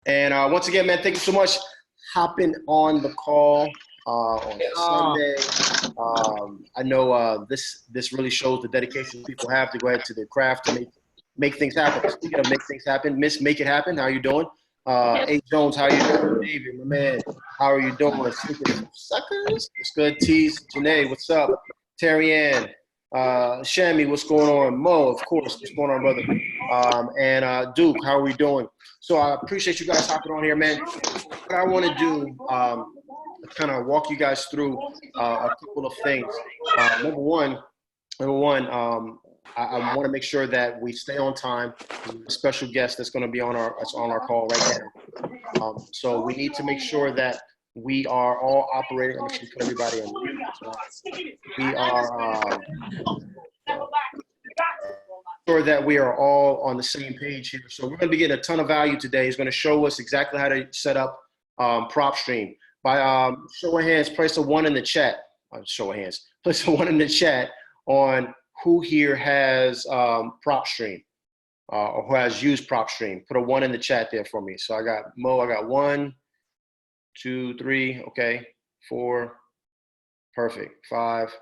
And once again, man, thank you so much hopping on the call on Sunday. I know this really shows the dedication people have to go ahead to their craft to make things happen. Speaking of make things happen, Miss Make It Happen, how you doing? A. Jones, how you doing? David, my man, how are you doing? Suckers, it's good. Tease, Janae, what's up? Terry Ann, Shammy, what's going on? Mo, of course, what's going on, brother? And Duke, how are we doing? So I appreciate you guys hopping on here, man. What I want to do, kind of walk you guys through a couple of things. Number one, I want to make sure that we stay on time. A special guest that's going to be on our call right now. So we need to make sure that we are all operating. I'm actually put everybody on mute. We are sure that we are all on the same page here. So we're going to be getting a ton of value today. He's going to show us exactly how to set up PropStream. By show of hands, place a 1 in the chat. Show of hands, place a 1 in the chat on who here has PropStream or who has used PropStream. Put a 1 in the chat there for me. So I got Mo. I got 1, 2, 3. Okay, 4. Perfect. 5,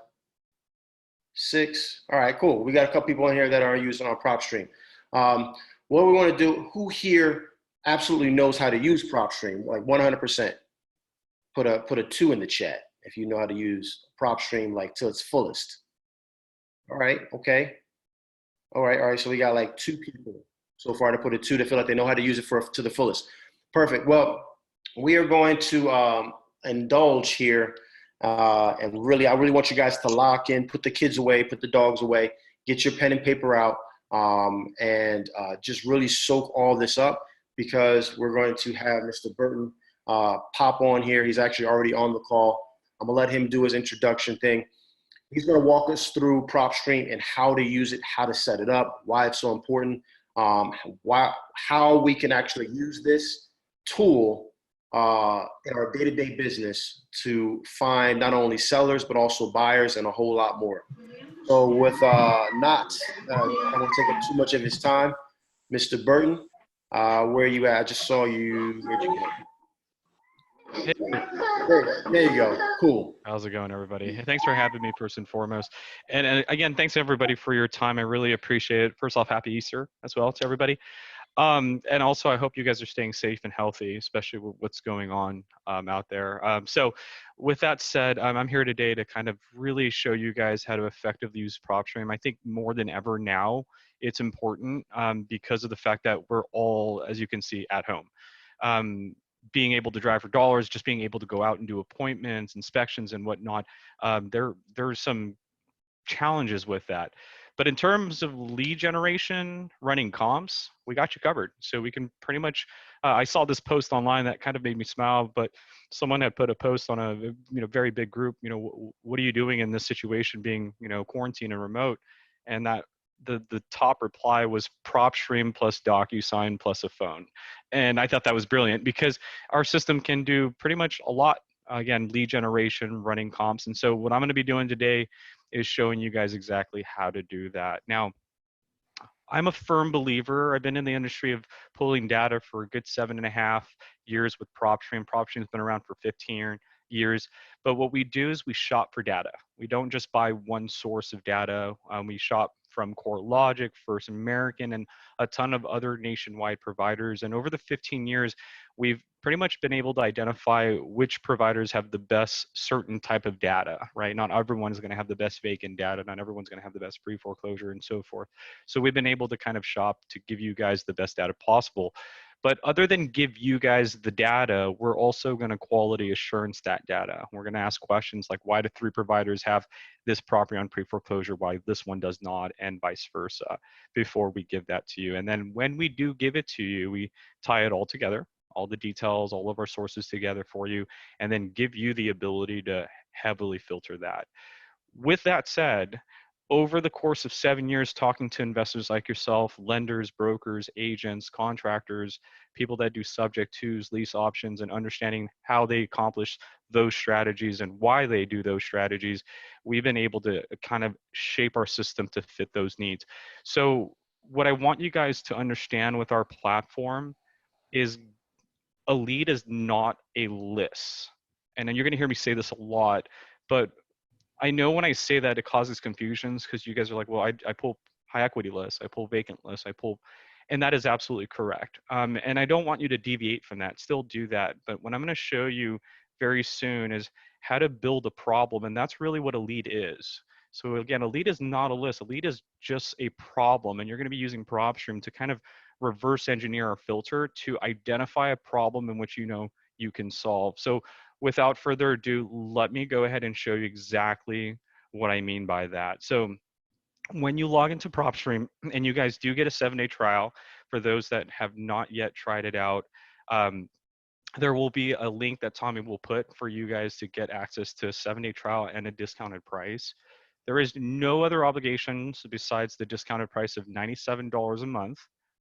6. All right, cool. We got a couple people in here that are using our PropStream. What we want to do, who here absolutely knows how to use PropStream, like 100%? Put a 2 in the chat if you know how to use PropStream like to its fullest. All right, okay. All right, so we got like 2 people so far to put a 2 to feel like they know how to use it to the fullest. Perfect. Well, we are going to indulge here. And I really want you guys to lock in, put the kids away, put the dogs away, get your pen and paper out, and just really soak all this up, because we're going to have Mr. Burton pop on here. He's actually already on the call. I'm gonna let him do his introduction thing. He's gonna walk us through PropStream and how to use it, how to set it up, why it's so important, how we can actually use this tool in our day-to-day business to find not only sellers, but also buyers and a whole lot more. So with I won't take up too much of his time. Mr. Burton, where are you at? I just saw you. Where'd you go? There you go. Cool. How's it going, everybody? Thanks for having me, first and foremost. And again, thanks everybody for your time. I really appreciate it. First off, happy Easter as well to everybody. And also, I hope you guys are staying safe and healthy, especially with what's going on out there. So with that said, I'm here today to kind of really show you guys how to effectively use PropStream. I think more than ever now, it's important because of the fact that we're all, as you can see, at home. Being able to drive for dollars, just being able to go out and do appointments, inspections, and whatnot. There's some challenges with that. But in terms of lead generation, running comps, we got you covered. So we can pretty much, I saw this post online that kind of made me smile, but someone had put a post on a very big group, what are you doing in this situation being, quarantine and remote? And that the top reply was PropStream plus DocuSign plus a phone. And I thought that was brilliant because our system can do pretty much a lot. Again, lead generation, running comps. And so what I'm going to be doing today is showing you guys exactly how to do that. Now, I'm a firm believer. I've been in the industry of pulling data for a good 7.5 years with PropStream. PropStream's been around for 15 years. But what we do is we shop for data. We don't just buy one source of data. We shop from CoreLogic, First American, and a ton of other nationwide providers. And over the 15 years, we've pretty much been able to identify which providers have the best certain type of data, right? Not everyone is going to have the best vacant data. Not everyone's going to have the best pre-foreclosure and so forth. So we've been able to kind of shop to give you guys the best data possible. But other than give you guys the data, we're also going to quality assurance that data. We're going to ask questions like, why do 3 providers have this property on pre-foreclosure, why this one does not, and vice versa, before we give that to you. And then when we do give it to you, we tie it all together, all the details, all of our sources together for you, and then give you the ability to heavily filter that. With that said, over the course of 7 years talking to investors like yourself, lenders, brokers, agents, contractors, people that do subject twos, lease options, and understanding how they accomplish those strategies and why they do those strategies, we've been able to kind of shape our system to fit those needs. So what I want you guys to understand with our platform is a lead is not a list. And then you're going to hear me say this a lot, but I know when I say that it causes confusions because you guys are like, well, I pull high equity lists, I pull vacant lists, I pull, and that is absolutely correct. And I don't want you to deviate from that. Still do that. But what I'm going to show you very soon is how to build a problem, and that's really what a lead is. So again, a lead is not a list. A lead is just a problem, and you're going to be using PropStream to kind of reverse engineer or filter to identify a problem in which you know you can solve. So without further ado, let me go ahead and show you exactly what I mean by that. So when you log into PropStream, and you guys do get a 7-day trial for those that have not yet tried it out, um, there will be a link that Tommy will put for you guys to get access to a 7-day trial and a discounted price. There is no other obligations besides the discounted price of $97 a month,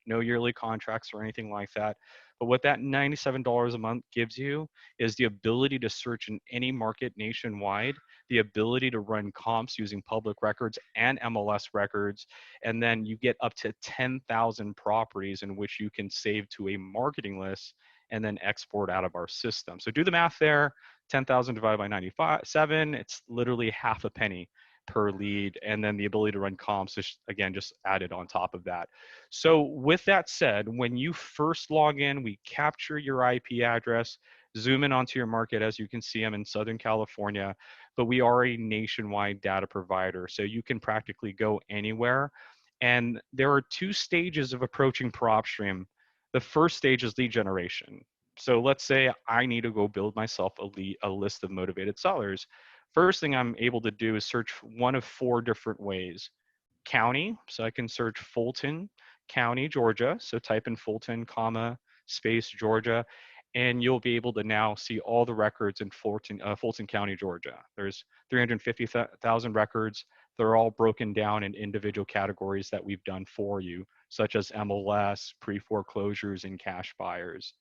no yearly contracts or anything like that. But what that $97 a month gives you is the ability to search in any market nationwide, the ability to run comps using public records and MLS records, and then you get up to 10,000 properties in which you can save to a marketing list and then export out of our system. So do the math there, 10,000 divided by 97, it's literally half a penny per lead, and then the ability to run comps is again just added on top of that. So with that said, when you first log in, we capture your IP address, zoom in onto your market. As you can see, I'm in Southern California, but we are a nationwide data provider, so you can practically go anywhere. And there are two stages of approaching PropStream. The first stage is lead generation. So let's say I need to go build myself a list of motivated sellers. First thing I'm able to do is search one of 4 different ways. County, so I can search Fulton County, Georgia. So type in Fulton, comma, space, Georgia, and you'll be able to now see all the records in Fulton County, Georgia. There's 350,000 records. They're all broken down in individual categories that we've done for you, such as MLS, pre-foreclosures, and cash buyers.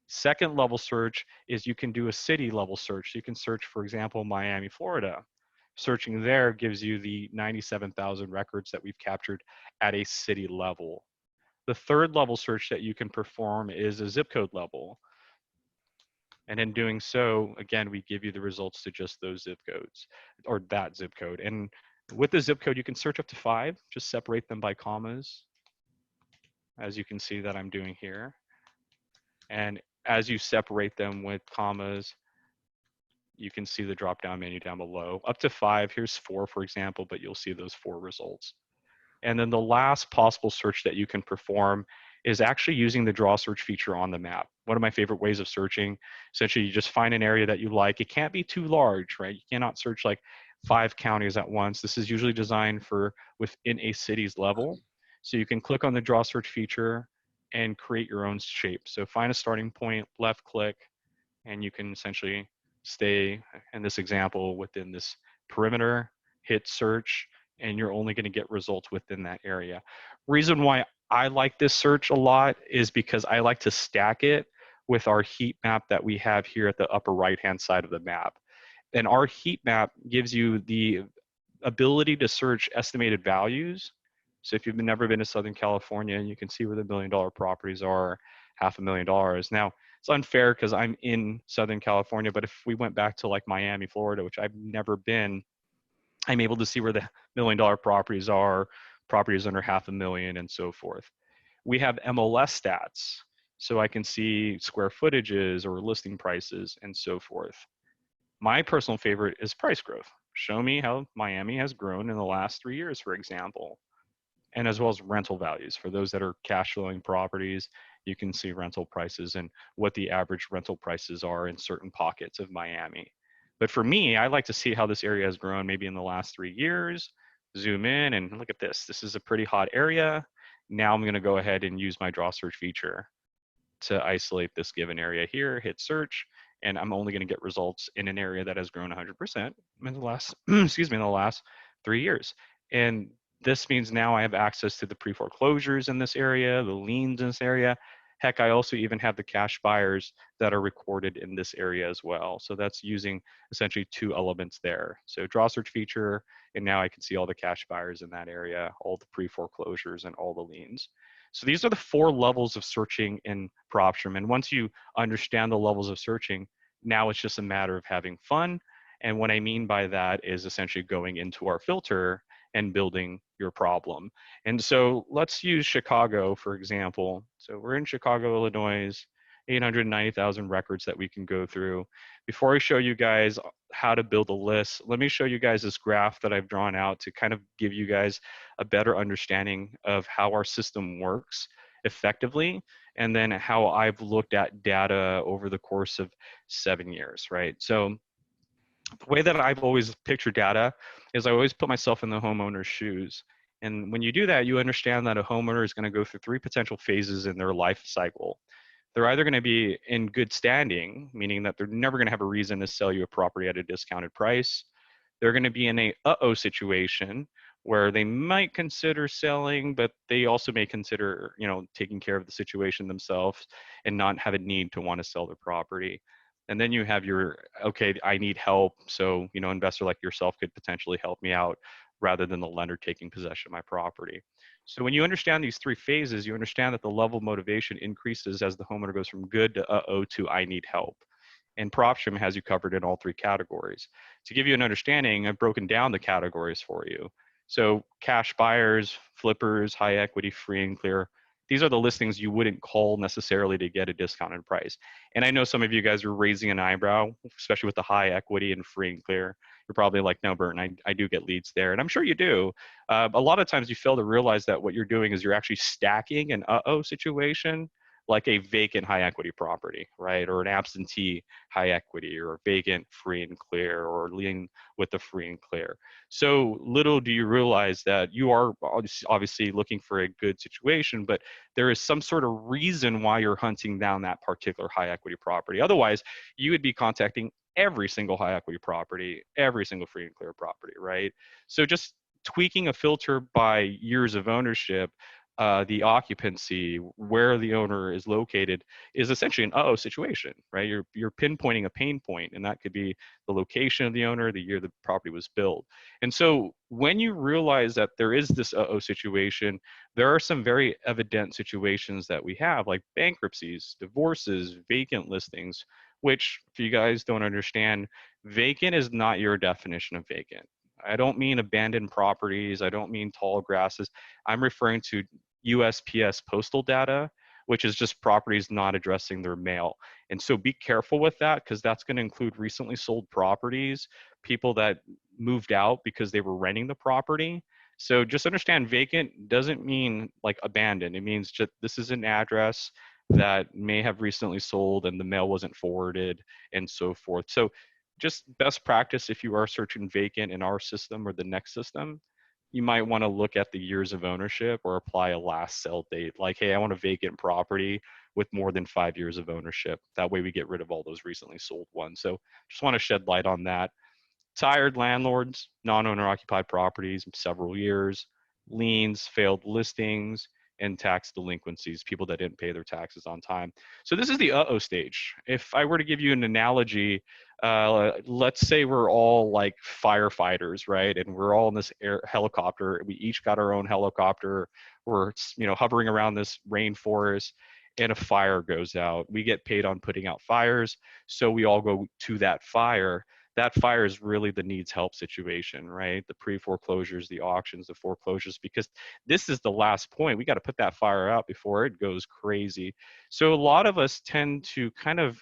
Second level search is you can do a city level search. You can search, for example, Miami, Florida. Searching there gives you the 97,000 records that we've captured at a city level. The third level search that you can perform is a zip code level. And in doing so, again, we give you the results to just those zip codes or that zip code. And with the zip code, you can search up to 5, just separate them by commas, as you can see that I'm doing here. And as you separate them with commas, you can see the drop-down menu down below. Up to 5, here's 4, for example, but you'll see those 4 results. And then the last possible search that you can perform is actually using the draw search feature on the map. One of my favorite ways of searching, essentially you just find an area that you like. It can't be too large, right? You cannot search like 5 counties at once. This is usually designed for within a city's level. So you can click on the draw search feature and create your own shape. So find a starting point, left click, and you can essentially stay, in this example, within this perimeter, hit search, and you're only going to get results within that area. Reason why I like this search a lot is because I like to stack it with our heat map that we have here at the upper right-hand side of the map. And our heat map gives you the ability to search estimated values. So if you've never been to Southern California, you can see where the $1 million properties are, $500,000. Now, it's unfair because I'm in Southern California, but if we went back to like Miami, Florida, which I've never been, I'm able to see where the $1 million properties are, properties under $500,000, and so forth. We have MLS stats, so I can see square footages or listing prices and so forth. My personal favorite is price growth. Show me how Miami has grown in the last 3 years, for example, and as well as rental values. For those that are cash flowing properties, you can see rental prices and what the average rental prices are in certain pockets of Miami. But for me, I like to see how this area has grown maybe in the last 3 years. Zoom in and look at this. This is a pretty hot area. Now I'm going to go ahead and use my draw search feature to isolate this given area here, hit search, and I'm only going to get results in an area that has grown 100% in the last, excuse me, in the last 3 years. And this means now I have access to the pre-foreclosures in this area, the liens in this area. Heck, I also even have the cash buyers that are recorded in this area as well. So that's using essentially 2 elements there. So draw search feature, and now I can see all the cash buyers in that area, all the pre-foreclosures and all the liens. So these are the 4 levels of searching in PropStream. And once you understand the levels of searching, now it's just a matter of having fun. And what I mean by that is essentially going into our filter and building your problem. And so let's use Chicago, for example. So we're in Chicago, Illinois, 890,000 records that we can go through. Before I show you guys how to build a list, let me show you guys this graph that I've drawn out to kind of give you guys a better understanding of how our system works effectively, and then how I've looked at data over the course of 7 years, right? So the way that I've always pictured data is I always put myself in the homeowner's shoes. And when you do that, you understand that a homeowner is going to go through 3 potential phases in their life cycle. They're either going to be in good standing, meaning that they're never going to have a reason to sell you a property at a discounted price. They're going to be in a uh-oh situation where they might consider selling, but they also may consider, taking care of the situation themselves and not have a need to want to sell their property. And then you have your, okay, I need help. So, investor like yourself could potentially help me out rather than the lender taking possession of my property. So when you understand these 3 phases, you understand that the level of motivation increases as the homeowner goes from good to uh-oh to I need help. And PropStream has you covered in all 3 categories. To give you an understanding, I've broken down the categories for you. So cash buyers, flippers, high equity, free and clear. These are the listings you wouldn't call necessarily to get a discounted price. And I know some of you guys are raising an eyebrow, especially with the high equity and free and clear. You're probably like, no, Burton, I do get leads there. And I'm sure you do. A lot of times you fail to realize that what you're doing is you're actually stacking an uh-oh situation like a vacant high equity property, right? Or an absentee high equity, or a vacant free and clear, or lien with the free and clear. So little do you realize that you are obviously looking for a good situation, but there is some sort of reason why you're hunting down that particular high equity property. Otherwise, you would be contacting every single high equity property, every single free and clear property, right? So just tweaking a filter by years of ownership, the occupancy, where the owner is located, is essentially an uh-oh situation, right? You're pinpointing a pain point, and that could be the location of the owner, the year the property was built. And so when you realize that there is this uh-oh situation, there are some very evident situations that we have, like bankruptcies, divorces, vacant listings, which, if you guys don't understand, vacant is not your definition of vacant. I don't mean abandoned properties. I don't mean tall grasses. I'm referring to USPS postal data, which is just properties not addressing their mail. And so be careful with that, because that's going to include recently sold properties, people that moved out because they were renting the property. So just understand, vacant doesn't mean like abandoned. It means just this is an address that may have recently sold and the mail wasn't forwarded and so forth. So just best practice, if you are searching vacant in our system or the next system, you might want to look at the years of ownership or apply a last sell date. Like, hey, I want a vacant property with more than 5 years of ownership. That way we get rid of all those recently sold ones. So just want to shed light on that. Tired landlords, non-owner occupied properties, several years, liens, failed listings, and tax delinquencies, people that didn't pay their taxes on time. So this is the uh-oh stage. If I were to give you an analogy, let's say we're all like firefighters, right? And we're all in this helicopter. We each got our own helicopter. We're, hovering around this rainforest, and a fire goes out. We get paid on putting out fires, so we all go to that fire. That fire is really the needs help situation, right? The pre-foreclosures, the auctions, the foreclosures, because this is the last point. We got to put that fire out before it goes crazy. So a lot of us tend to kind of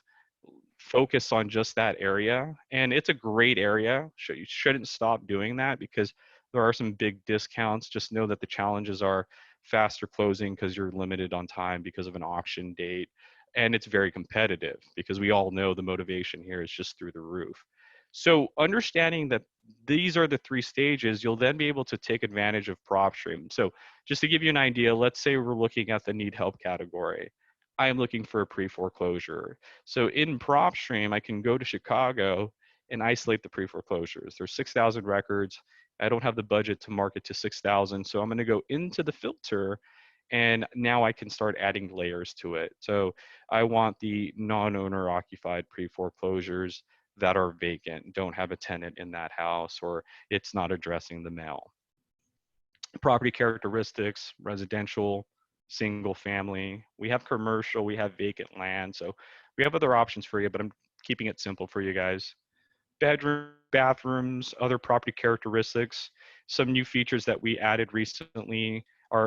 focus on just that area, and it's a great area. You shouldn't stop doing that, because there are some big discounts. Just know that the challenges are faster closing because you're limited on time because of an auction date, and it's very competitive because we all know the motivation here is just through the roof. So understanding that these are the 3 stages, you'll then be able to take advantage of PropStream. So just to give you an idea, let's say we're looking at the need help category. I am looking for a pre-foreclosure. So in PropStream, I can go to Chicago and isolate the pre-foreclosures. There's 6,000 records. I don't have the budget to market to 6,000. So I'm going to go into the filter, and now I can start adding layers to it. So I want the non-owner occupied pre-foreclosures that are vacant, don't have a tenant in that house, or it's not addressing the mail. Property characteristics, residential, single family. We have commercial, we have vacant land. So we have other options for you, but I'm keeping it simple for you guys. Bedroom, bathrooms, other property characteristics. Some new features that we added recently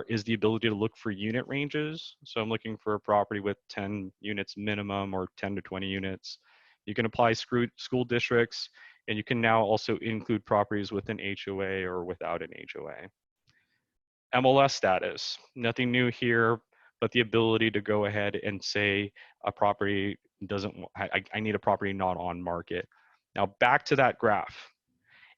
is the ability to look for unit ranges. So I'm looking for a property with 10 units minimum or 10 to 20 units. You can apply school districts, and you can now also include properties with an HOA or without an HOA. MLS status, nothing new here, but the ability to go ahead and say a property doesn't, I need a property not on market. Now back to that graph.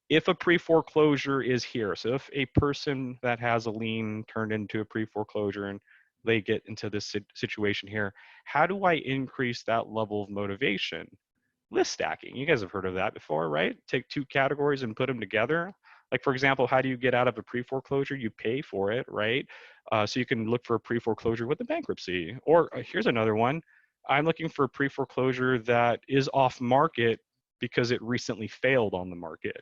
If a pre-foreclosure is here, so if a person that has a lien turned into a pre-foreclosure and they get into this situation here, how do I increase that level of motivation? List stacking. You guys have heard of that before, right? Take two categories and put them together. Like, for example, how do you get out of a pre-foreclosure? You pay for it, right? So you can look for a pre-foreclosure with a bankruptcy. Or here's another one. I'm looking for a pre-foreclosure that is off market because it recently failed on the market.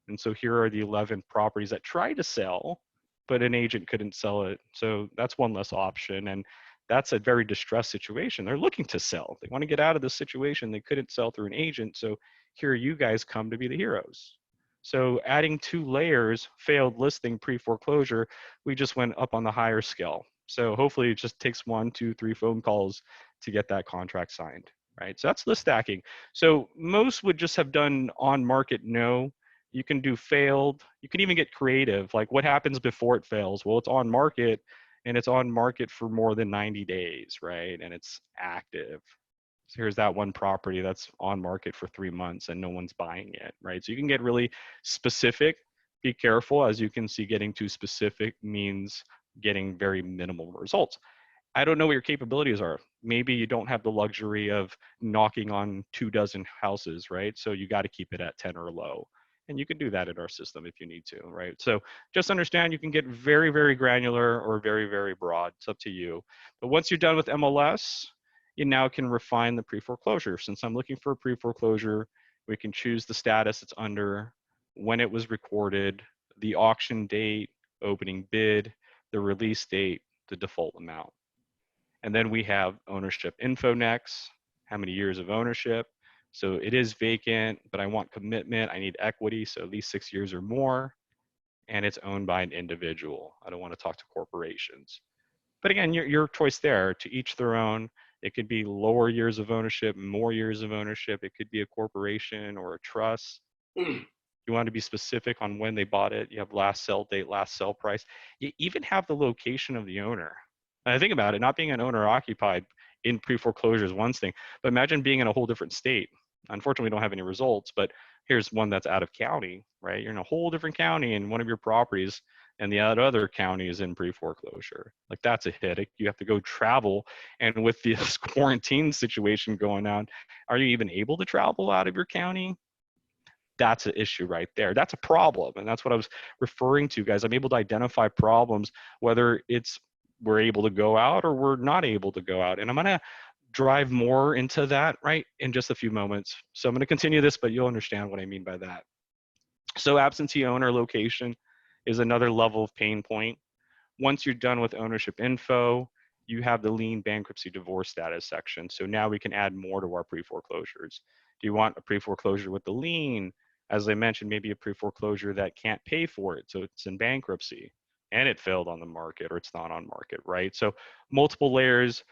And so here are the 11 properties that tried to sell, but an agent couldn't sell it. So that's one less option. And that's a very distressed situation. They're looking to sell. They want to get out of this situation. They couldn't sell through an agent. So here you guys come to be the heroes. So adding 2 layers, failed listing, pre-foreclosure, we just went up on the higher scale. So hopefully it just takes 1, 2, 3 phone calls to get that contract signed, right? So that's list stacking. So most would just have done on market, no. You can do failed. You can even get creative. Like, what happens before it fails? Well, it's on market, and it's on market for more than 90 days, right? And it's active. So here's that one property that's on market for 3 months and no one's buying it, right? So you can get really specific. Be careful. As you can see, getting too specific means getting very minimal results. I don't know what your capabilities are. Maybe you don't have the luxury of knocking on 24 houses, right? So you got to keep it at 10 or low. And you can do that in our system if you need to, right? So just understand you can get very, very granular or very, very broad. It's up to you. But once you're done with MLS, you now can refine the pre-foreclosure. Since I'm looking for a pre-foreclosure, we can choose the status it's under, when it was recorded, the auction date, opening bid, the release date, the default amount. And then we have ownership info next, how many years of ownership. So it is vacant, but I want commitment. I need equity, so at least 6 years or more. And it's owned by an individual. I don't want to talk to corporations. But again, your choice there, to each their own. It could be lower years of ownership, more years of ownership. It could be a corporation or a trust. You want to be specific on when they bought it. You have last sell date, last sell price. You even have the location of the owner. And I think about it, not being an owner occupied in pre-foreclosure is one thing, but imagine being in a whole different state. Unfortunately, we don't have any results, but here's one that's out of county, right? You're in a whole different county in one of your properties, and the other county is in pre-foreclosure. Like, that's a headache. You have to go travel, and with this quarantine situation going on, are you even able to travel out of your county? That's an issue right there. That's a problem. And that's what I was referring to, guys. I'm able to identify problems, whether it's we're able to go out or we're not able to go out. And I'm going to drive more into that, right, in just a few moments. So I'm going to continue this, but you'll understand what I mean by that. So absentee owner location is another level of pain point. Once you're done with ownership info, you have the lien, bankruptcy, divorce status section. So now we can add more to our pre-foreclosures. Do you want a pre-foreclosure with the lien? As I mentioned, maybe a pre-foreclosure that can't pay for it, so it's in bankruptcy and it failed on the market or it's not on market, right? So multiple layers.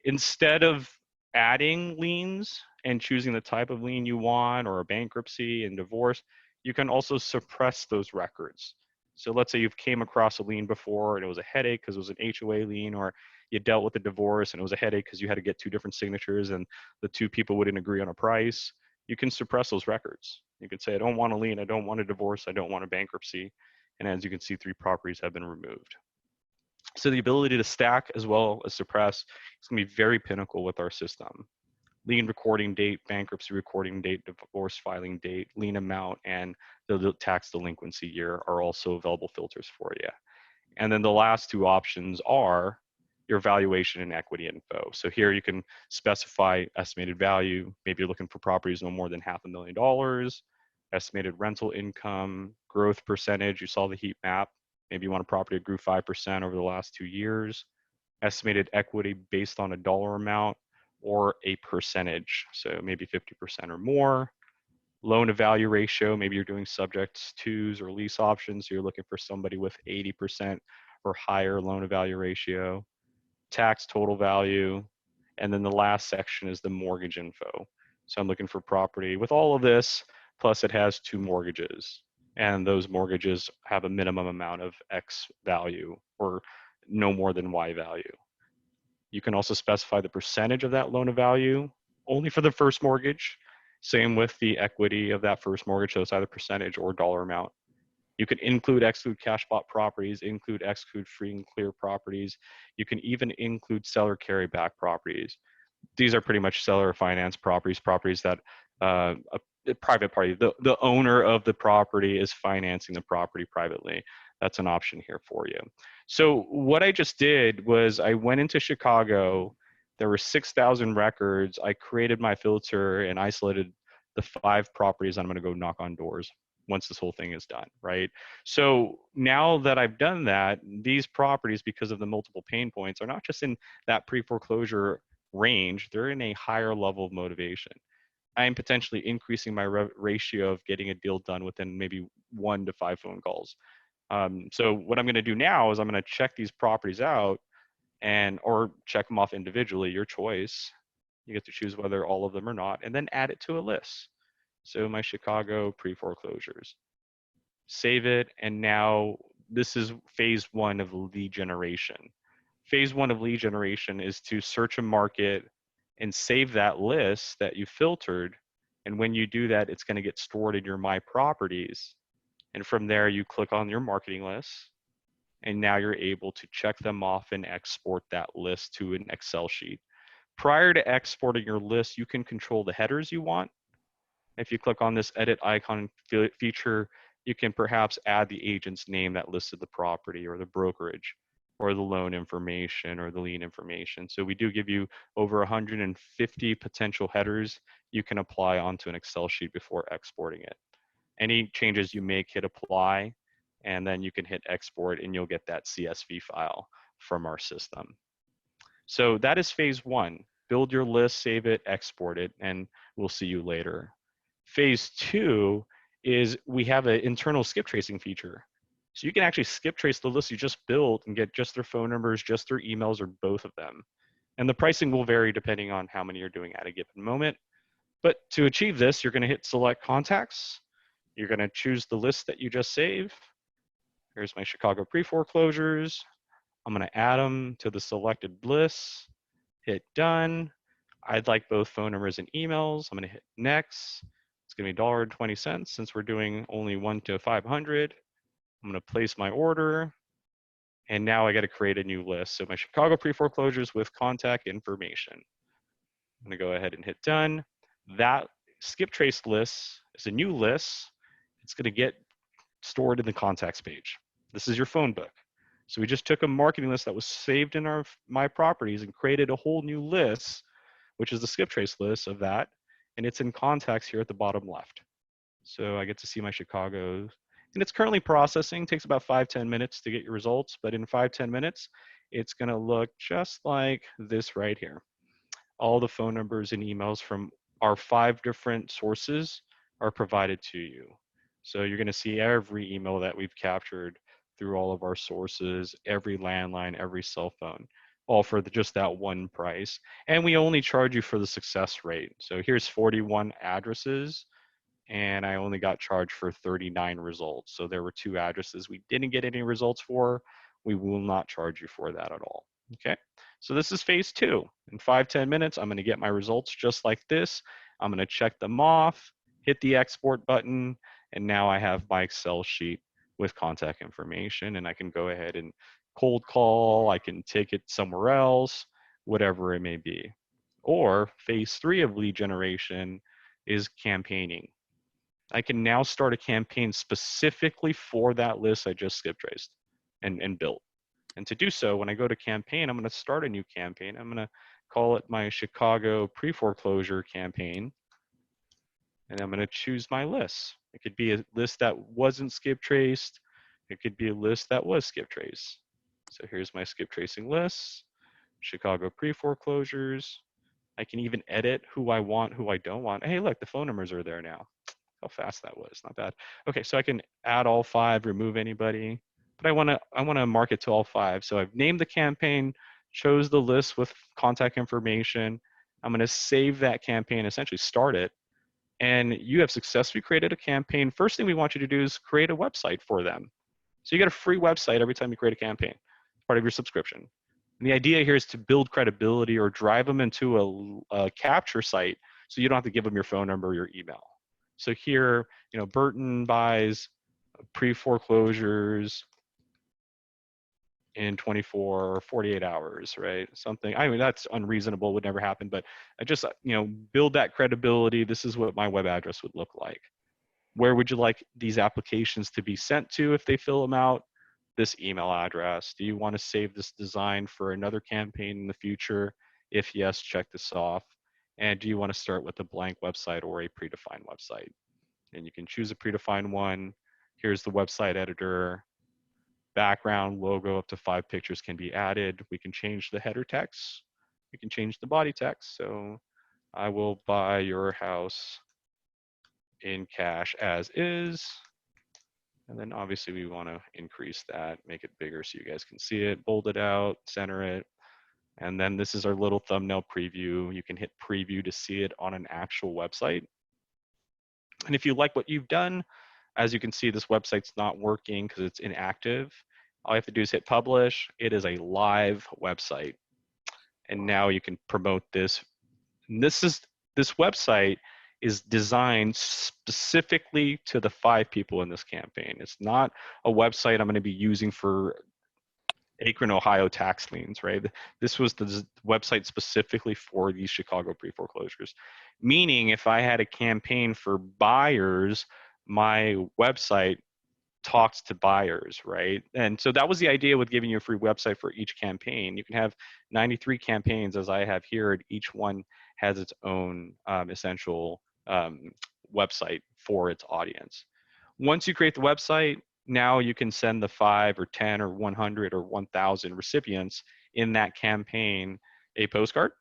Instead of adding liens and choosing the type of lien you want, or a bankruptcy and divorce, you can also suppress those records. So let's say you've came across a lien before and it was a headache because it was an HOA lien, or you dealt with a divorce and it was a headache because you had to get 2 different signatures and the 2 people wouldn't agree on a price. You can suppress those records. You could say, I don't want a lien, I don't want a divorce, I don't want a bankruptcy. And as you can see, 3 properties have been removed. So the ability to stack as well as suppress is going to be very pinnacle with our system. Lien recording date, bankruptcy recording date, divorce filing date, lien amount, and the tax delinquency year are also available filters for you. And then the last 2 options are your valuation and equity info. So here you can specify estimated value. Maybe you're looking for properties no more than $500,000, estimated rental income, growth percentage. You saw the heat map. Maybe you want a property that grew 5% over the last 2 years. estimated equity based on a dollar amount or a percentage. So maybe 50% or more. Loan to value ratio, maybe you're doing subjects twos or lease options. So you're looking for somebody with 80% or higher loan to value ratio. Tax total value. And then the last section is the mortgage info. So I'm looking for property with all of this, plus it has 2 mortgages. And those mortgages have a minimum amount of X value or no more than Y value. You can also specify the percentage of that loan to value only for the first mortgage. Same with the equity of that first mortgage, so it's either percentage or dollar amount. You can include, exclude cash bought properties, include, exclude free and clear properties. You can even include seller carryback properties. These are pretty much seller finance properties, properties that a private party, the owner of the property is financing the property privately. That's an option here for you. So what I just did was I went into Chicago. There were 6,000 records. I created my filter and isolated the 5 properties I'm going to go knock on doors once this whole thing is done, right? So now that I've done that, these properties, because of the multiple pain points, are not just in that pre-foreclosure range, they're in a higher level of motivation. I am potentially increasing my ratio of getting a deal done within maybe 1 to 5 phone calls. So what I'm going to do now is I'm going to check these properties out or check them off individually, your choice. You get to choose whether all of them or not, and then add it to a list. So my Chicago pre-foreclosures, save it. And now this is phase 1 of lead generation. Phase 1 of lead generation is to search a market and save that list that you filtered. And when you do that, it's going to get stored in your My Properties. And from there, you click on your marketing list. And now you're able to check them off and export that list to an Excel sheet. Prior to exporting your list, you can control the headers you want. If you click on this edit icon feature, you can perhaps add the agent's name that listed the property, or the brokerage, or the loan information, or the lien information. So we do give you over 150 potential headers you can apply onto an Excel sheet before exporting it. Any changes you make, hit apply, and then you can hit export and you'll get that CSV file from our system. So that is phase 1. Build your list, save it, export it, and we'll see you later. Phase 2 is we have an internal skip tracing feature. So you can actually skip trace the list you just built and get just their phone numbers, just their emails, or both of them. And the pricing will vary depending on how many you're doing at a given moment. But to achieve this, you're going to hit select contacts. You're going to choose the list that you just saved. Here's my Chicago pre-foreclosures. I'm going to add them to the selected list. Hit done. I'd like both phone numbers and emails. I'm going to hit next. It's going to be $1.20 since we're doing only 1 to 500. I'm going to place my order. And now I got to create a new list. So my Chicago pre-foreclosures with contact information. I'm going to go ahead and hit done. That skip trace list is a new list. It's going to get stored in the contacts page. This is your phone book. So we just took a marketing list that was saved in our My Properties and created a whole new list, which is the skip trace list of that. And it's in contacts here at the bottom left. So I get to see my Chicago. And it's currently processing. It takes about 5-10 minutes to get your results. But in 5-10 minutes, it's going to look just like this right here. All the phone numbers and emails from our 5 different sources are provided to you. So you're going to see every email that we've captured through all of our sources, every landline, every cell phone, all for just that one price. And we only charge you for the success rate. So here's 41 addresses, and I only got charged for 39 results. So there were 2 addresses we didn't get any results for. We will not charge you for that at all. Okay, so this is phase 2. In 5-10 minutes, I'm going to get my results just like this. I'm going to check them off, hit the export button, and now I have my Excel sheet with contact information, and I can go ahead and cold call. I can take it somewhere else, whatever it may be. Or phase 3 of lead generation is campaigning. I can now start a campaign specifically for that list I just skip traced and built. And to do so, when I go to campaign, I'm going to start a new campaign. I'm going to call it my Chicago pre-foreclosure campaign. And I'm going to choose my list. It could be a list that wasn't skip traced. It could be a list that was skip traced. So here's my skip tracing list. Chicago pre-foreclosures. I can even edit who I want, who I don't want. Hey, look, the phone numbers are there now. How fast that was, not bad. Okay, so I can add all 5, remove anybody, but I wanna mark it to all 5. So I've named the campaign, chose the list with contact information. I'm gonna save that campaign, essentially start it, and you have successfully created a campaign. First thing we want you to do is create a website for them. So you get a free website every time you create a campaign, part of your subscription. And the idea here is to build credibility or drive them into a capture site so you don't have to give them your phone number or your email. So here, Burton buys pre-foreclosures in 24 or 48 hours, right? Something, I mean, that's unreasonable, would never happen, but I just, build that credibility. This is what my web address would look like. Where would you like these applications to be sent to if they fill them out? This email address. Do you want to save this design for another campaign in the future? If yes, check this off. And do you want to start with a blank website or a predefined website? And you can choose a predefined one. Here's the website editor. Background, logo, up to 5 pictures can be added. We can change the header text. We can change the body text. So I will buy your house in cash as is. And then obviously we want to increase that, make it bigger so you guys can see it, bold it out, center it. And then this is our little thumbnail preview. You can hit preview to see it on an actual website. And if you like what you've done, as you can see, this website's not working because it's inactive. All you have to do is hit publish. It is a live website. And now you can promote this. And this website is designed specifically to the 5 people in this campaign. It's not a website I'm going to be using for Akron, Ohio tax liens, right? This was the website specifically for these Chicago pre-foreclosures. Meaning if I had a campaign for buyers, my website talks to buyers, right? And so that was the idea with giving you a free website for each campaign. You can have 93 campaigns as I have here, and each one has its own essential website for its audience. Once you create the website, now you can send the 5 or 10 or 100 or 1,000 recipients in that campaign a postcard.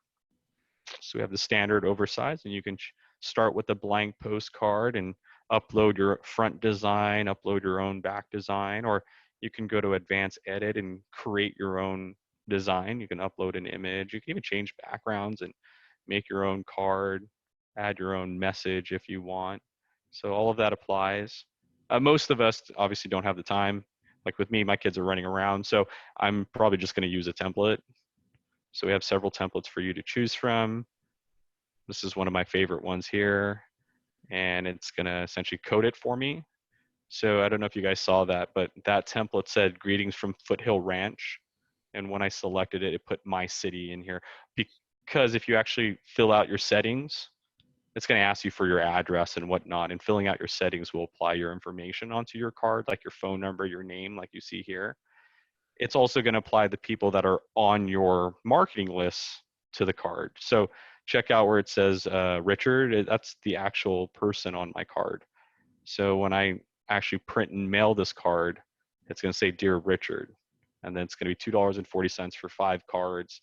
So we have the standard oversized, and you can start with a blank postcard and upload your front design, upload your own back design, or you can go to advanced edit and create your own design. You can upload an image. You can even change backgrounds and make your own card, add your own message if you want. So all of that applies. Most of us obviously don't have the time. Like with me, my kids are running around, so I'm probably just going to use a template. So we have several templates for you to choose from. This is one of my favorite ones here, and it's going to essentially code it for me. So I don't know if you guys saw that, but that template said greetings from Foothill Ranch. And when I selected it, it put my city in here. Because if you actually fill out your settings, it's going to ask you for your address and whatnot. And filling out your settings will apply your information onto your card, like your phone number, your name, like you see here. It's also going to apply the people that are on your marketing list to the card. So check out where it says Richard. That's the actual person on my card. So when I actually print and mail this card, it's going to say Dear Richard. And then it's going to be $2.40 for 5 cards.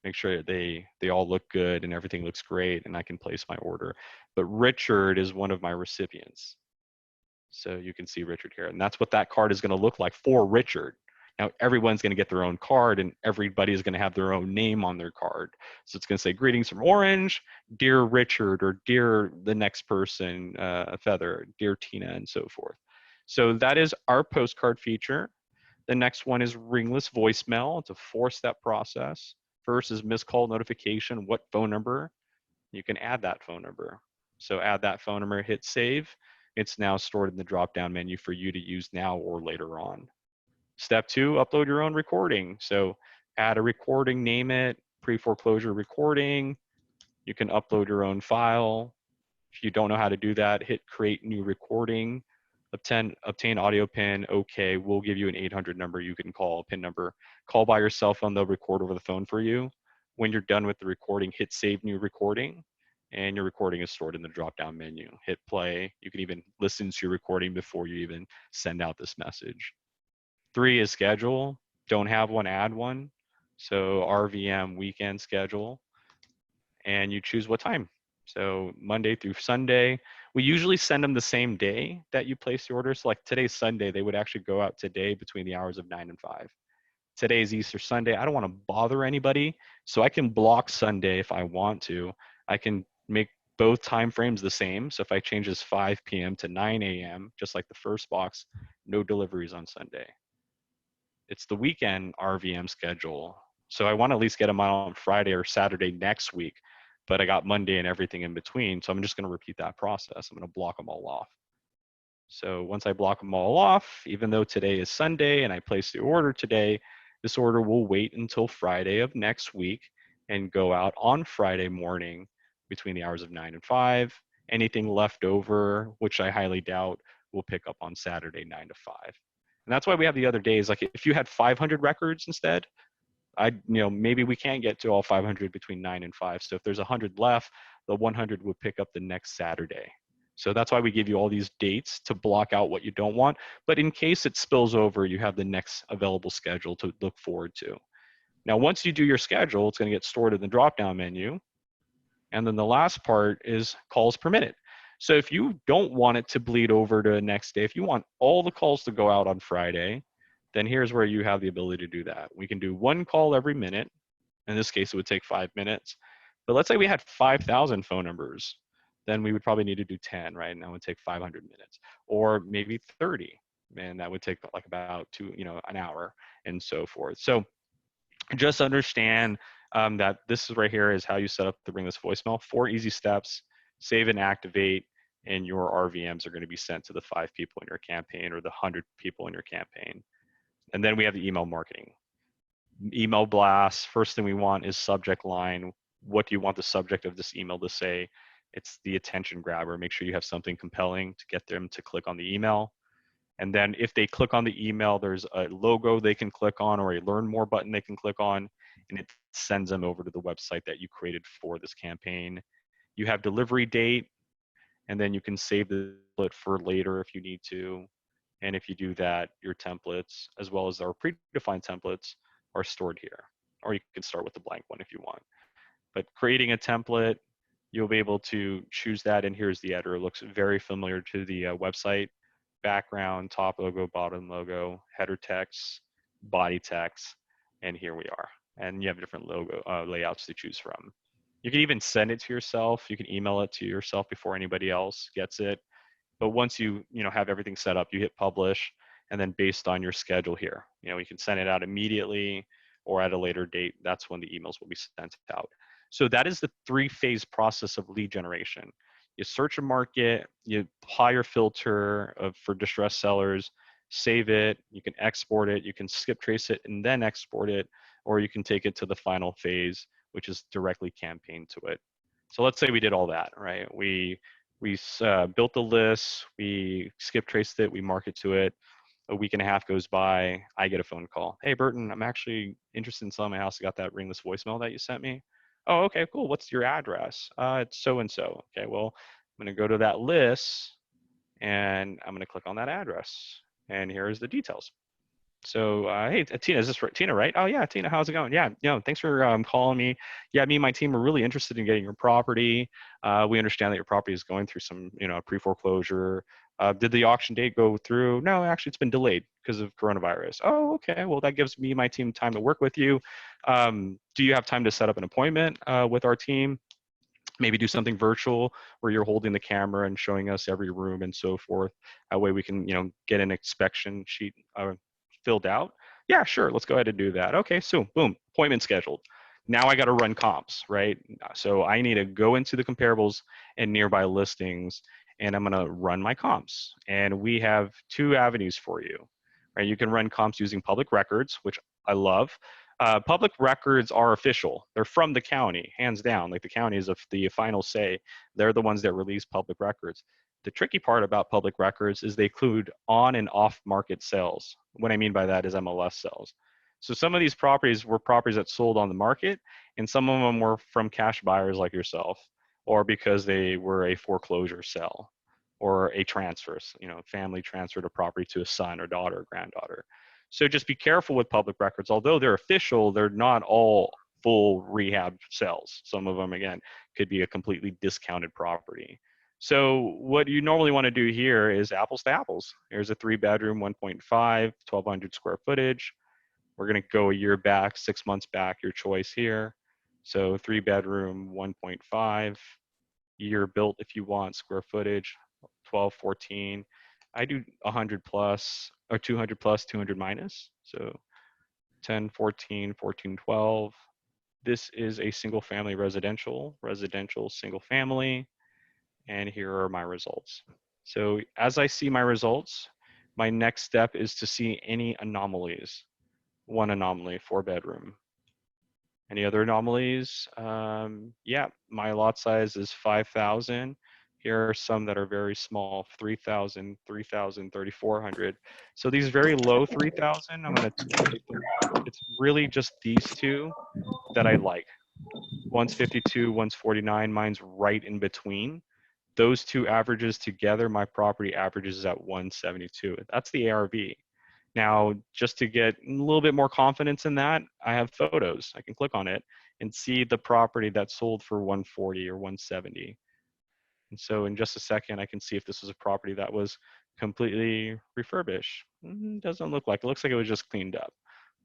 Make sure they all look good and everything looks great, and I can place my order. But Richard is one of my recipients. So you can see Richard here. And that's what that card is going to look like for Richard. Now, everyone's going to get their own card, and everybody is going to have their own name on their card. So it's going to say, greetings from Orange, Dear Richard, or Dear the next person, Feather, Dear Tina, and so forth. So that is our postcard feature. The next one is Ringless voicemail. It's a 4-step process. First is missed call notification, what phone number. You can add that phone number. So add that phone number, hit save. It's now stored in the drop-down menu for you to use now or later on. Step 2, upload your own recording. So add a recording, name it, pre-foreclosure recording. You can upload your own file. If you don't know how to do that, hit create new recording. Obtain audio pin, okay. We'll give you an 800 number you can call, PIN number. Call by your cell phone, they'll record over the phone for you. When you're done with the recording, hit save new recording, and your recording is stored in the drop-down menu. Hit play. You can even listen to your recording before you even send out this message. 3 is schedule. Don't have one, add one. So RVM weekend schedule, and you choose what time. So Monday through Sunday. We usually send them the same day that you place the order. So like today's Sunday, they would actually go out today between the hours of 9 and 5. Today's Easter Sunday. I don't want to bother anybody, so I can block Sunday if I want to. I can make both time frames the same. So if I change this 5 p.m. to 9 a.m., just like the first box, no deliveries on Sunday. It's the weekend RVM schedule. So I want to at least get them out on Friday or Saturday next week, but I got Monday and everything in between. So I'm just going to repeat that process. I'm going to block them all off. So once I block them all off, even though today is Sunday and I place the order today, this order will wait until Friday of next week and go out on Friday morning between the hours of 9 and 5. Anything left over, which I highly doubt, will pick up on Saturday 9 to 5. And that's why we have the other days. Like if you had 500 records instead, maybe we can't get to all 500 between 9 and 5. So if there's 100 left, the 100 would pick up the next Saturday. So that's why we give you all these dates to block out what you don't want. But in case it spills over, you have the next available schedule to look forward to. Now, once you do your schedule, it's going to get stored in the drop-down menu. And then the last part is calls per minute. So if you don't want it to bleed over to the next day, if you want all the calls to go out on Friday, then here's where you have the ability to do that. We can do one call every minute. In this case, it would take 5 minutes. But let's say we had 5,000 phone numbers, then we would probably need to do 10, right? And that would take 500 minutes, or maybe 30, and that would take like about an hour and so forth. So just understand that this is right here is how you set up the Ringless voicemail. 4 easy steps: save and activate, and your RVMs are going to be sent to the 5 people in your campaign or the 100 people in your campaign. And then we have the email marketing. Email blasts. First thing we want is subject line. What do you want the subject of this email to say? It's the attention grabber. Make sure you have something compelling to get them to click on the email. And then if they click on the email, there's a logo they can click on or a learn more button they can click on, and it sends them over to the website that you created for this campaign. You have delivery date, and then you can save the template for later if you need to. And if you do that, your templates, as well as our predefined templates, are stored here. Or you can start with a blank one if you want. But creating a template, you'll be able to choose that, and here's the editor. It looks very familiar to the website. Background, top logo, bottom logo, header text, body text, and here we are. And you have different logo layouts to choose from. You can even send it to yourself. You can email it to yourself before anybody else gets it. But once you have everything set up, you hit publish, and then based on your schedule here, you can send it out immediately or at a later date. That's when the emails will be sent out. So that is the 3-phase process of lead generation. You search a market, you apply your filter for distressed sellers, save it, you can export it, you can skip trace it and then export it, or you can take it to the final phase, which is directly campaign to it. So let's say we did all that, right? We built the list, we skip traced it, we market to it. A week and a half goes by, I get a phone call. Hey, Burton, I'm actually interested in selling my house. I got that Ringless voicemail that you sent me. Oh, okay, cool. What's your address? It's so-and-so. Okay, well, I'm going to go to that list and I'm going to click on that address. And here's the details. So, hey, Tina, is this Tina, right? Oh, yeah, Tina, how's it going? Yeah, thanks for calling me. Yeah, me and my team are really interested in getting your property. We understand that your property is going through some, pre-foreclosure. Did the auction date go through? No, actually, it's been delayed because of coronavirus. Oh, okay. Well, that gives me and my team time to work with you. Do you have time to set up an appointment with our team? Maybe do something virtual where you're holding the camera and showing us every room and so forth. That way we can, get an inspection sheet filled out. Yeah, sure. Let's go ahead and do that. Okay, so boom, appointment scheduled. Now I got to run comps, right? So I need to go into the comparables and nearby listings, and I'm going to run my comps. And we have 2 avenues for you, right? You can run comps using public records, which I love. Public records are official. They're from the county, hands down. Like the county is the final say. They're the ones that release public records. The tricky part about public records is they include on and off market sales. What I mean by that is MLS sales. So some of these properties were properties that sold on the market, and some of them were from cash buyers like yourself, or because they were a foreclosure sale or a transfer, family transferred a property to a son or daughter or granddaughter. So just be careful with public records. Although they're official, they're not all full rehab sales. Some of them, again, could be a completely discounted property. So what you normally want to do here is apples to apples. Here's a 3-bedroom, 1.5, 1,200 square footage. We're going to go a year back, 6 months back, your choice here. So 3-bedroom, 1.5, year built if you want, square footage, 12, 14. I do 100 plus or 200 plus, 200 minus. So 10, 14, 14, 12. This is a single family residential, single family. And here are my results. So as I see my results, my next step is to see any anomalies. One anomaly, 4-bedroom. Any other anomalies? Yeah, my lot size is 5,000. Here are some that are very small, 3,000, 3,000, 3,400. So these very low 3,000, I'm going to take them off. It's really just these two that I like. One's 52, one's 49, mine's right in between. Those two averages together, my property averages at 172. That's the ARV. Now, just to get a little bit more confidence in that, I have photos. I can click on it and see the property that sold for 140 or 170. And so in just a second, I can see if this was a property that was completely refurbished. Doesn't look like it. Looks like it was just cleaned up.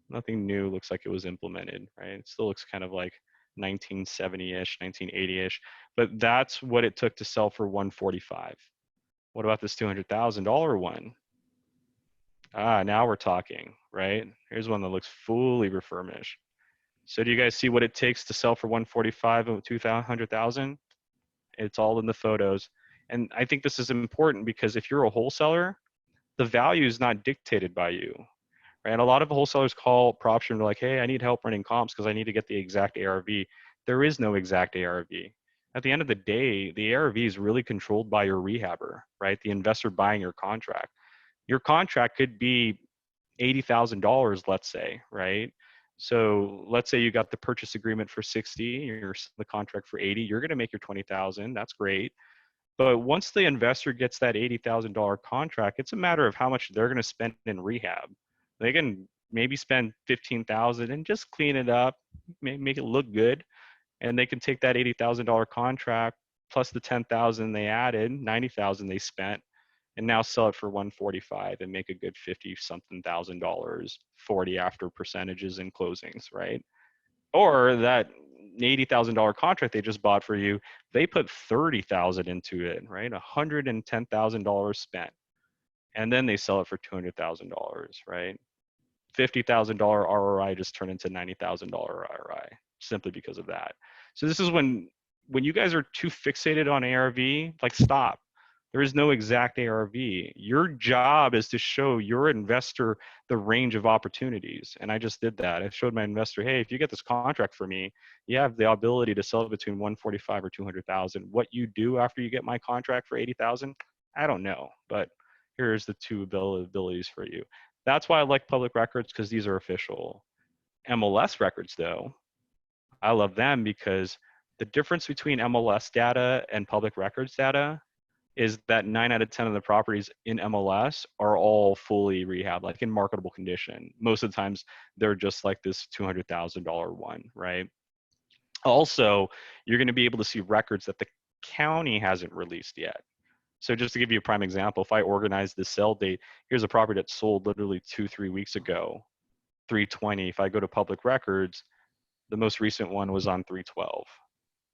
Nothing new. Looks like it was implemented, right? It still looks kind of like 1970-ish, 1980-ish, but that's what it took to sell for 145. What about this $200,000 one? Now we're talking, right? Here's one that looks fully refurbished. So do you guys see what it takes to sell for 145 and 200,000? It's all in the photos. And I think this is important because if you're a wholesaler, the value is not dictated by you, right? And a lot of wholesalers call PropStream and they're like, hey, I need help running comps because I need to get the exact ARV. There is no exact ARV. At the end of the day, the ARV is really controlled by your rehabber, right? The investor buying your contract. Your contract could be $80,000, let's say, right? So let's say you got the purchase agreement for 60, you're the contract for 80, you're going to make your 20,000. That's great. But once the investor gets that $80,000 contract, it's a matter of how much they're going to spend in rehab. They can maybe spend 15,000 and just clean it up, make it look good, and they can take that $80,000 contract plus the 10,000 they added, 90,000 they spent, and now sell it for 145 and make a good 50 something thousand dollars, 40 after percentages and closings, right? Or that $80,000 contract they just bought for you, they put 30,000 into it, right? $110,000 spent, and then they sell it for $200,000, right? $50,000 ROI just turned into $90,000 ROI simply because of that. So this is when you guys are too fixated on ARV, like stop. There is no exact ARV. Your job is to show your investor the range of opportunities. And I just did that. I showed my investor, hey, if you get this contract for me, you have the ability to sell it between 145 or 200,000. What you do after you get my contract for 80,000, I don't know. But here's the two abilities for you. That's why I like public records, because these are official. MLS records, though, I love them because the difference between MLS data and public records data is that 9 out of 10 of the properties in MLS are all fully rehab, like in marketable condition. Most of the times they're just like this $200,000 one, right? Also, you're going to be able to see records that the county hasn't released yet. So just to give you a prime example, if I organize the sell date, here's a property that sold literally 2-3 weeks ago, 320. If I go to public records, the most recent one was on 312.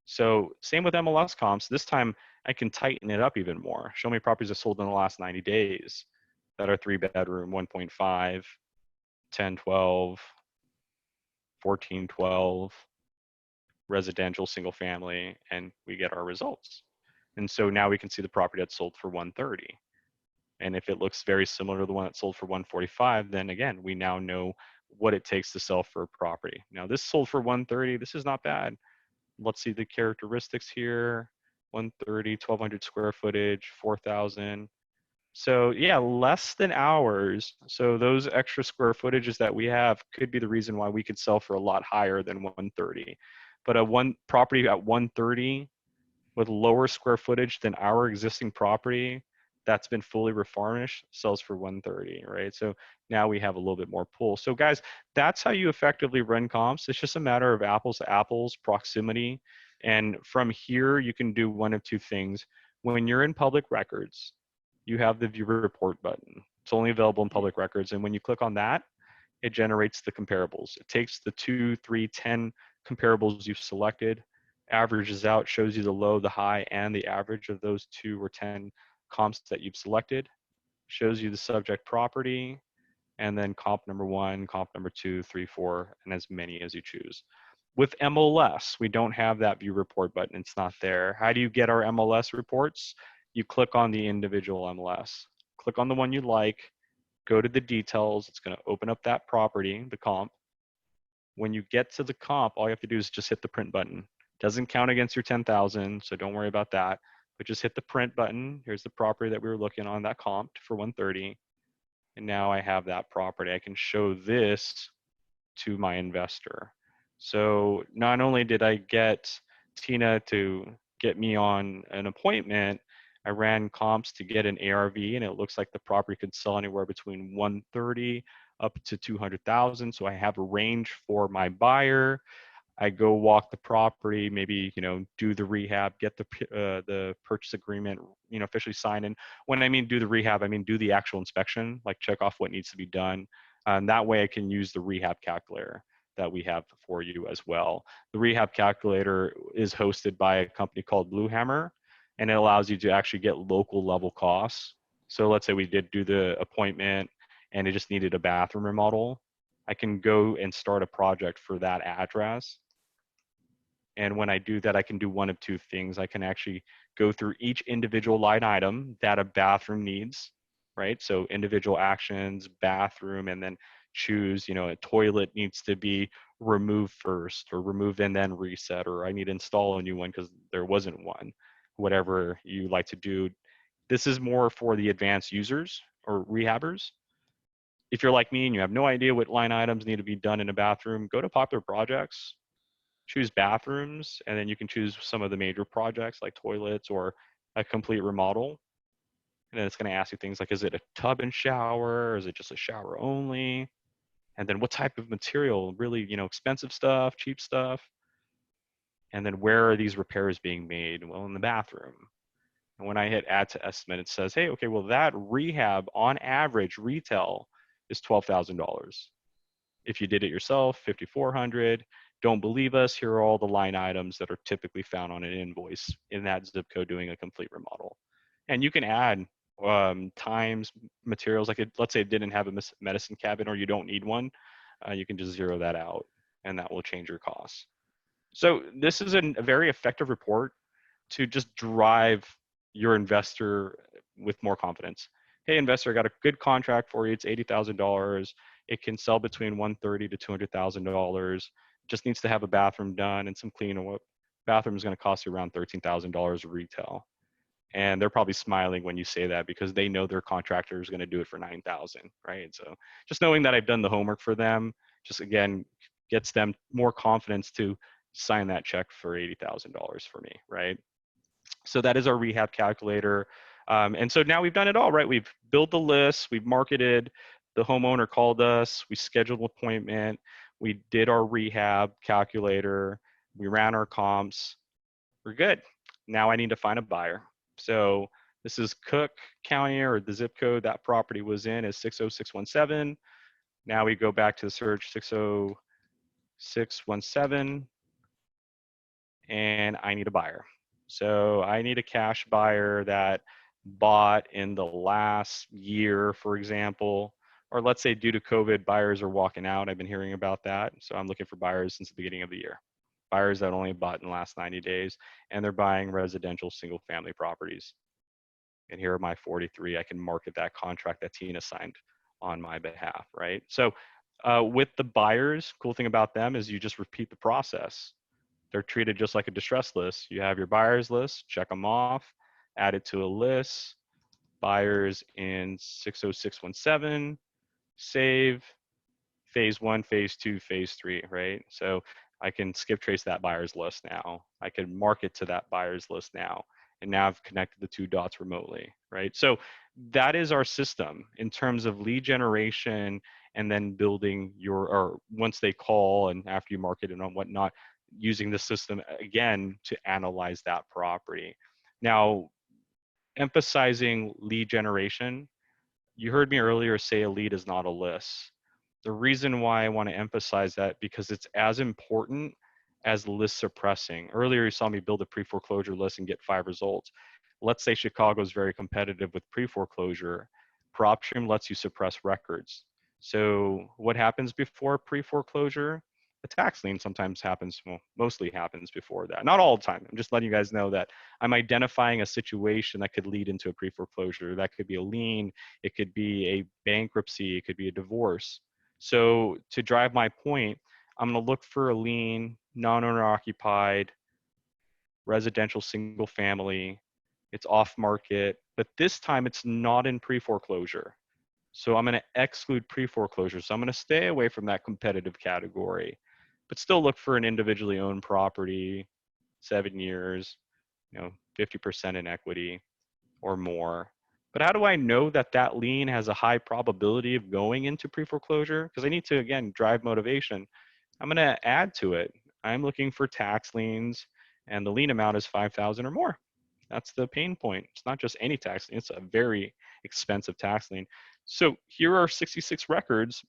So same with MLS comps. This time I can tighten it up even more. Show me properties that sold in the last 90 days that are 3-bedroom, 1.5, 10, 12, 14, 12, residential, single family, and we get our results. And so now we can see the property that sold for 130. And if it looks very similar to the one that sold for 145, then again, we now know what it takes to sell for a property. Now this sold for 130. This is not bad. Let's see the characteristics here. 130, 1,200 square footage, 4,000. So yeah, less than hours. So those extra square footages that we have could be the reason why we could sell for a lot higher than 130. But a one property at 130 with lower square footage than our existing property, that's been fully refurnished sells for 130, right? So now we have a little bit more pull. So guys, that's how you effectively run comps. It's just a matter of apples to apples, proximity. And from here, you can do one of two things. When you're in public records, you have the view report button. It's only available in public records. And when you click on that, it generates the comparables. It takes the 2, 3, 10 comparables you've selected, averages out, shows you the low, the high, and the average of those 2 or 10 comps that you've selected, shows you the subject property, and then comp number 1, comp number 2, 3, 4, and as many as you choose. With MLS, we don't have that view report button. It's not there. How do you get our MLS reports? You click on the individual MLS. Click on the one you like, go to the details. It's going to open up that property, the comp. When you get to the comp, all you have to do is just hit the print button. Doesn't count against your 10,000, so don't worry about that. But just hit the print button. Here's the property that we were looking on, that comp for 130. And now I have that property. I can show this to my investor. So not only did I get Tina to get me on an appointment, I ran comps to get an ARV, and it looks like the property could sell anywhere between 130 up to 200,000. So I have a range for my buyer. I go walk the property, maybe, do the rehab, get the purchase agreement, officially signed. And when I mean do the rehab, I mean do the actual inspection, like check off what needs to be done. And that way I can use the Rehab Calculator that we have for you as well. The Rehab Calculator is hosted by a company called Bluehammer, and it allows you to actually get local level costs. So let's say we did do the appointment and it just needed a bathroom remodel. I can go and start a project for that address. And when I do that, I can do one of two things. I can actually go through each individual line item that a bathroom needs, right? So individual actions, bathroom, and then choose, a toilet needs to be removed first, or removed and then reset, or I need to install a new one because there wasn't one, whatever you like to do. This is more for the advanced users or rehabbers. If you're like me and you have no idea what line items need to be done in a bathroom, go to Popular Projects, choose bathrooms, and then you can choose some of the major projects like toilets or a complete remodel. And then it's going to ask you things like, is it a tub and shower? Or is it just a shower only? And then what type of material, really, expensive stuff, cheap stuff. And then where are these repairs being made? Well, in the bathroom. And when I hit add to estimate, it says, hey, okay, well, that rehab on average retail is $12,000. If you did it yourself, $5,400. Don't believe us, here are all the line items that are typically found on an invoice in that zip code doing a complete remodel. And you can add times, materials, like let's say it didn't have a medicine cabinet or you don't need one, you can just zero that out and that will change your costs. So this is a very effective report to just drive your investor with more confidence. Hey, investor, I got a good contract for you. It's $80,000. It can sell between $130,000 to $200,000. Just needs to have a bathroom done and some cleaning. Bathroom is going to cost you around $13,000 retail. And they're probably smiling when you say that because they know their contractor is going to do it for $9,000, right? So just knowing that I've done the homework for them, just again, gets them more confidence to sign that check for $80,000 for me, right? So that is our Rehab Calculator. And so now we've done it all, right? We've built the list, we've marketed, the homeowner called us, we scheduled an appointment, we did our Rehab Calculator, we ran our comps, we're good. Now I need to find a buyer. So this is Cook County, or the zip code that property was in is 60617. Now we go back to the search 60617, and I need a buyer. So I need a cash buyer that bought in the last year, for example, or let's say due to COVID, buyers are walking out. I've been hearing about that. So I'm looking for buyers since the beginning of the year. Buyers that only bought in the last 90 days, and they're buying residential single family properties. And here are my 43. I can market that contract that Tina signed on my behalf, right? So with the buyers, cool thing about them is you just repeat the process. They're treated just like a distress list. You have your buyers list, check them off, add it to a list, buyers in 60617, save, phase 1, phase 2, phase 3, right? So I can skip trace that buyer's list now. I can market to that buyer's list now and now I've connected the two dots remotely, right? So that is our system in terms of lead generation, and then building your, or once they call and after you market it and whatnot, using the system again to analyze that property. Now, emphasizing lead generation, you heard me earlier say a lead is not a list. The reason why I want to emphasize that, because it's as important as list suppressing. Earlier, you saw me build a pre-foreclosure list and get 5 results. Let's say Chicago is very competitive with pre-foreclosure. PropStream lets you suppress records. So what happens before pre-foreclosure? A tax lien sometimes happens, well, mostly happens before that. Not all the time. I'm just letting you guys know that I'm identifying a situation that could lead into a pre-foreclosure. That could be a lien, it could be a bankruptcy, it could be a divorce. So to drive my point, I'm going to look for a lien, non-owner occupied, residential single family. It's off market, but this time it's not in pre-foreclosure. So I'm going to exclude pre-foreclosure. So I'm going to stay away from that competitive category, but still look for an individually owned property, 7 years, 50% in equity or more. But how do I know that that lien has a high probability of going into pre-foreclosure? Because I need to, again, drive motivation. I'm going to add to it. I'm looking for tax liens, and the lien amount is 5,000 or more. That's the pain point. It's not just any tax lien, it's a very expensive tax lien. So here are 66 records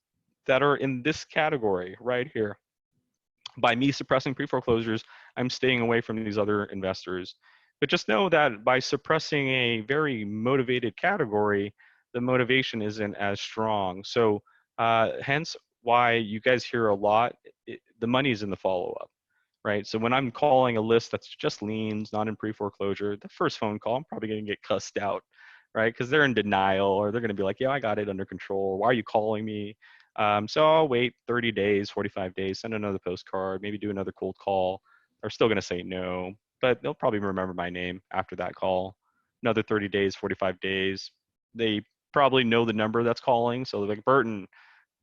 that are in this category right here. By me suppressing pre-foreclosures, I'm staying away from these other investors. But just know that by suppressing a very motivated category, the motivation isn't as strong. So hence why you guys hear a lot, the money is in the follow-up, right? So when I'm calling a list that's just liens, not in pre-foreclosure, the first phone call, I'm probably going to get cussed out, right? Because they're in denial, or they're going to be like, yeah, I got it under control. Why are you calling me? So I'll wait 30 days, 45 days, send another postcard, maybe do another cold call. They're still going to say no, but they'll probably remember my name after that call. Another 30 days, 45 days. They probably know the number that's calling. So they're like, Burton,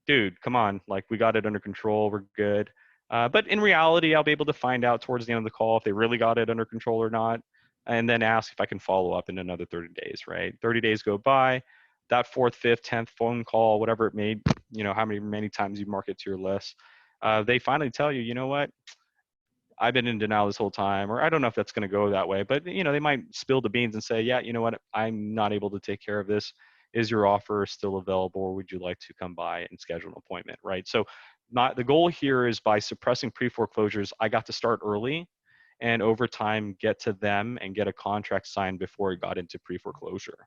dude, come on, like we got it under control, we're good. But in reality, I'll be able to find out towards the end of the call if they really got it under control or not, and then ask if I can follow up in another 30 days, right? 30 days go by, that fourth, fifth, 10th phone call, whatever it may, how many times you mark it to your list, they finally tell you, you know what, I've been in denial this whole time, or I don't know if that's going to go that way, but they might spill the beans and say, yeah, you know what, I'm not able to take care of this. Is your offer still available, or would you like to come by and schedule an appointment, right? So not the goal here is, by suppressing pre-foreclosures, I got to start early and over time get to them and get a contract signed before it got into pre-foreclosure.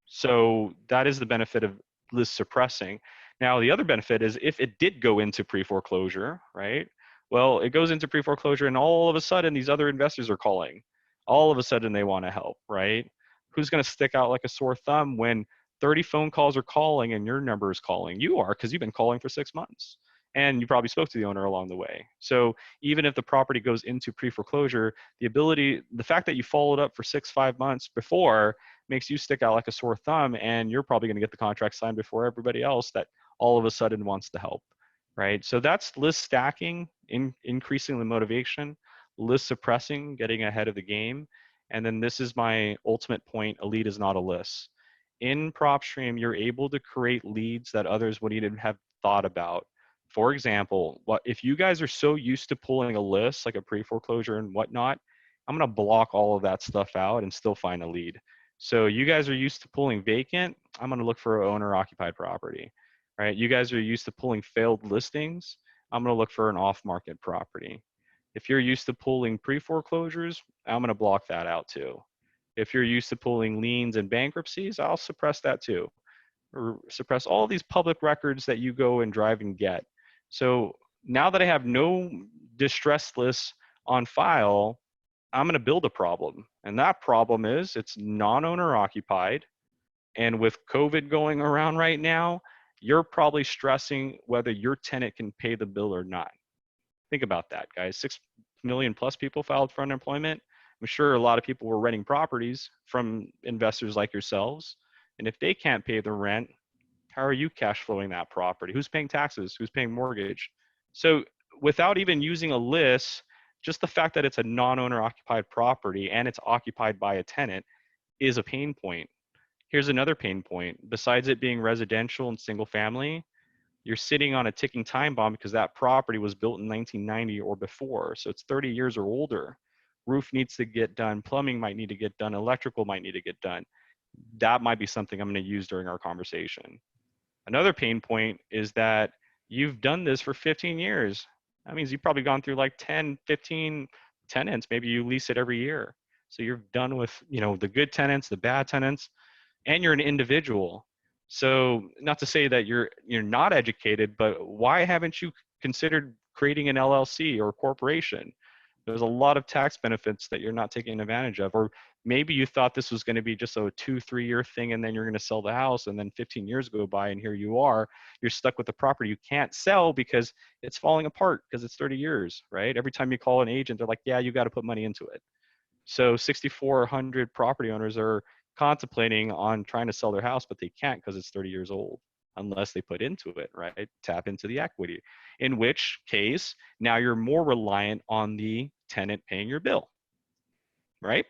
So that is the benefit of list suppressing. Now, the other benefit is if it did go into pre-foreclosure, right? Well, it goes into pre-foreclosure and all of a sudden these other investors are calling. All of a sudden they want to help, right? Who's going to stick out like a sore thumb when 30 phone calls are calling and your number is calling? You are, because you've been calling for 6 months. And you probably spoke to the owner along the way. So even if the property goes into pre-foreclosure, the fact that you followed up for 5 months before makes you stick out like a sore thumb, and you're probably going to get the contract signed before everybody else that all of a sudden wants to help, right? So that's list stacking, increasing the motivation, list suppressing, getting ahead of the game. And then this is my ultimate point: a lead is not a list. In PropStream, you're able to create leads that others wouldn't even have thought about. For example, if you guys are so used to pulling a list like a pre-foreclosure and whatnot, I'm going to block all of that stuff out and still find a lead. So you guys are used to pulling vacant, I'm going to look for an owner occupied property, right? You guys are used to pulling failed listings, I'm going to look for an off market property. If you're used to pulling pre-foreclosures, I'm going to block that out too. If you're used to pulling liens and bankruptcies, I'll suppress that too, or suppress all these public records that you go and drive and get. So now that I have no distress lists on file, I'm going to build a problem. And that problem is it's non-owner occupied. And with COVID going around right now, you're probably stressing whether your tenant can pay the bill or not. Think about that, guys. 6 million plus people filed for unemployment. I'm sure a lot of people were renting properties from investors like yourselves. And if they can't pay the rent, how are you cash flowing that property? Who's paying taxes? Who's paying mortgage? So without even using a list, Just the fact that it's a non-owner occupied property and it's occupied by a tenant is a pain point. Here's another pain point. Besides it being residential and single family, you're sitting on a ticking time bomb because that property was built in 1990 or before. So it's 30 years or older. Roof needs to get done. Plumbing might need to get done. Electrical might need to get done. That might be something I'm going to use during our conversation. Another pain point is that you've done this for 15 years. That means you've probably gone through like 10, 15 tenants. Maybe you lease it every year. So you're done with, the good tenants, the bad tenants, and you're an individual. So not to say that you're not educated, but why haven't you considered creating an LLC or a corporation? There's a lot of tax benefits that you're not taking advantage of. Or maybe you thought this was going to be just a 2-3 year thing and then you're going to sell the house, and then 15 years go by and here you are, you're stuck with the property you can't sell because it's falling apart because it's 30 years, right? Every time you call an agent, they're like, yeah, you got to put money into it. So 6,400 property owners are contemplating on trying to sell their house, but they can't because it's 30 years old unless they put into it, right? Tap into the equity, in which case now you're more reliant on the tenant paying your bill, right?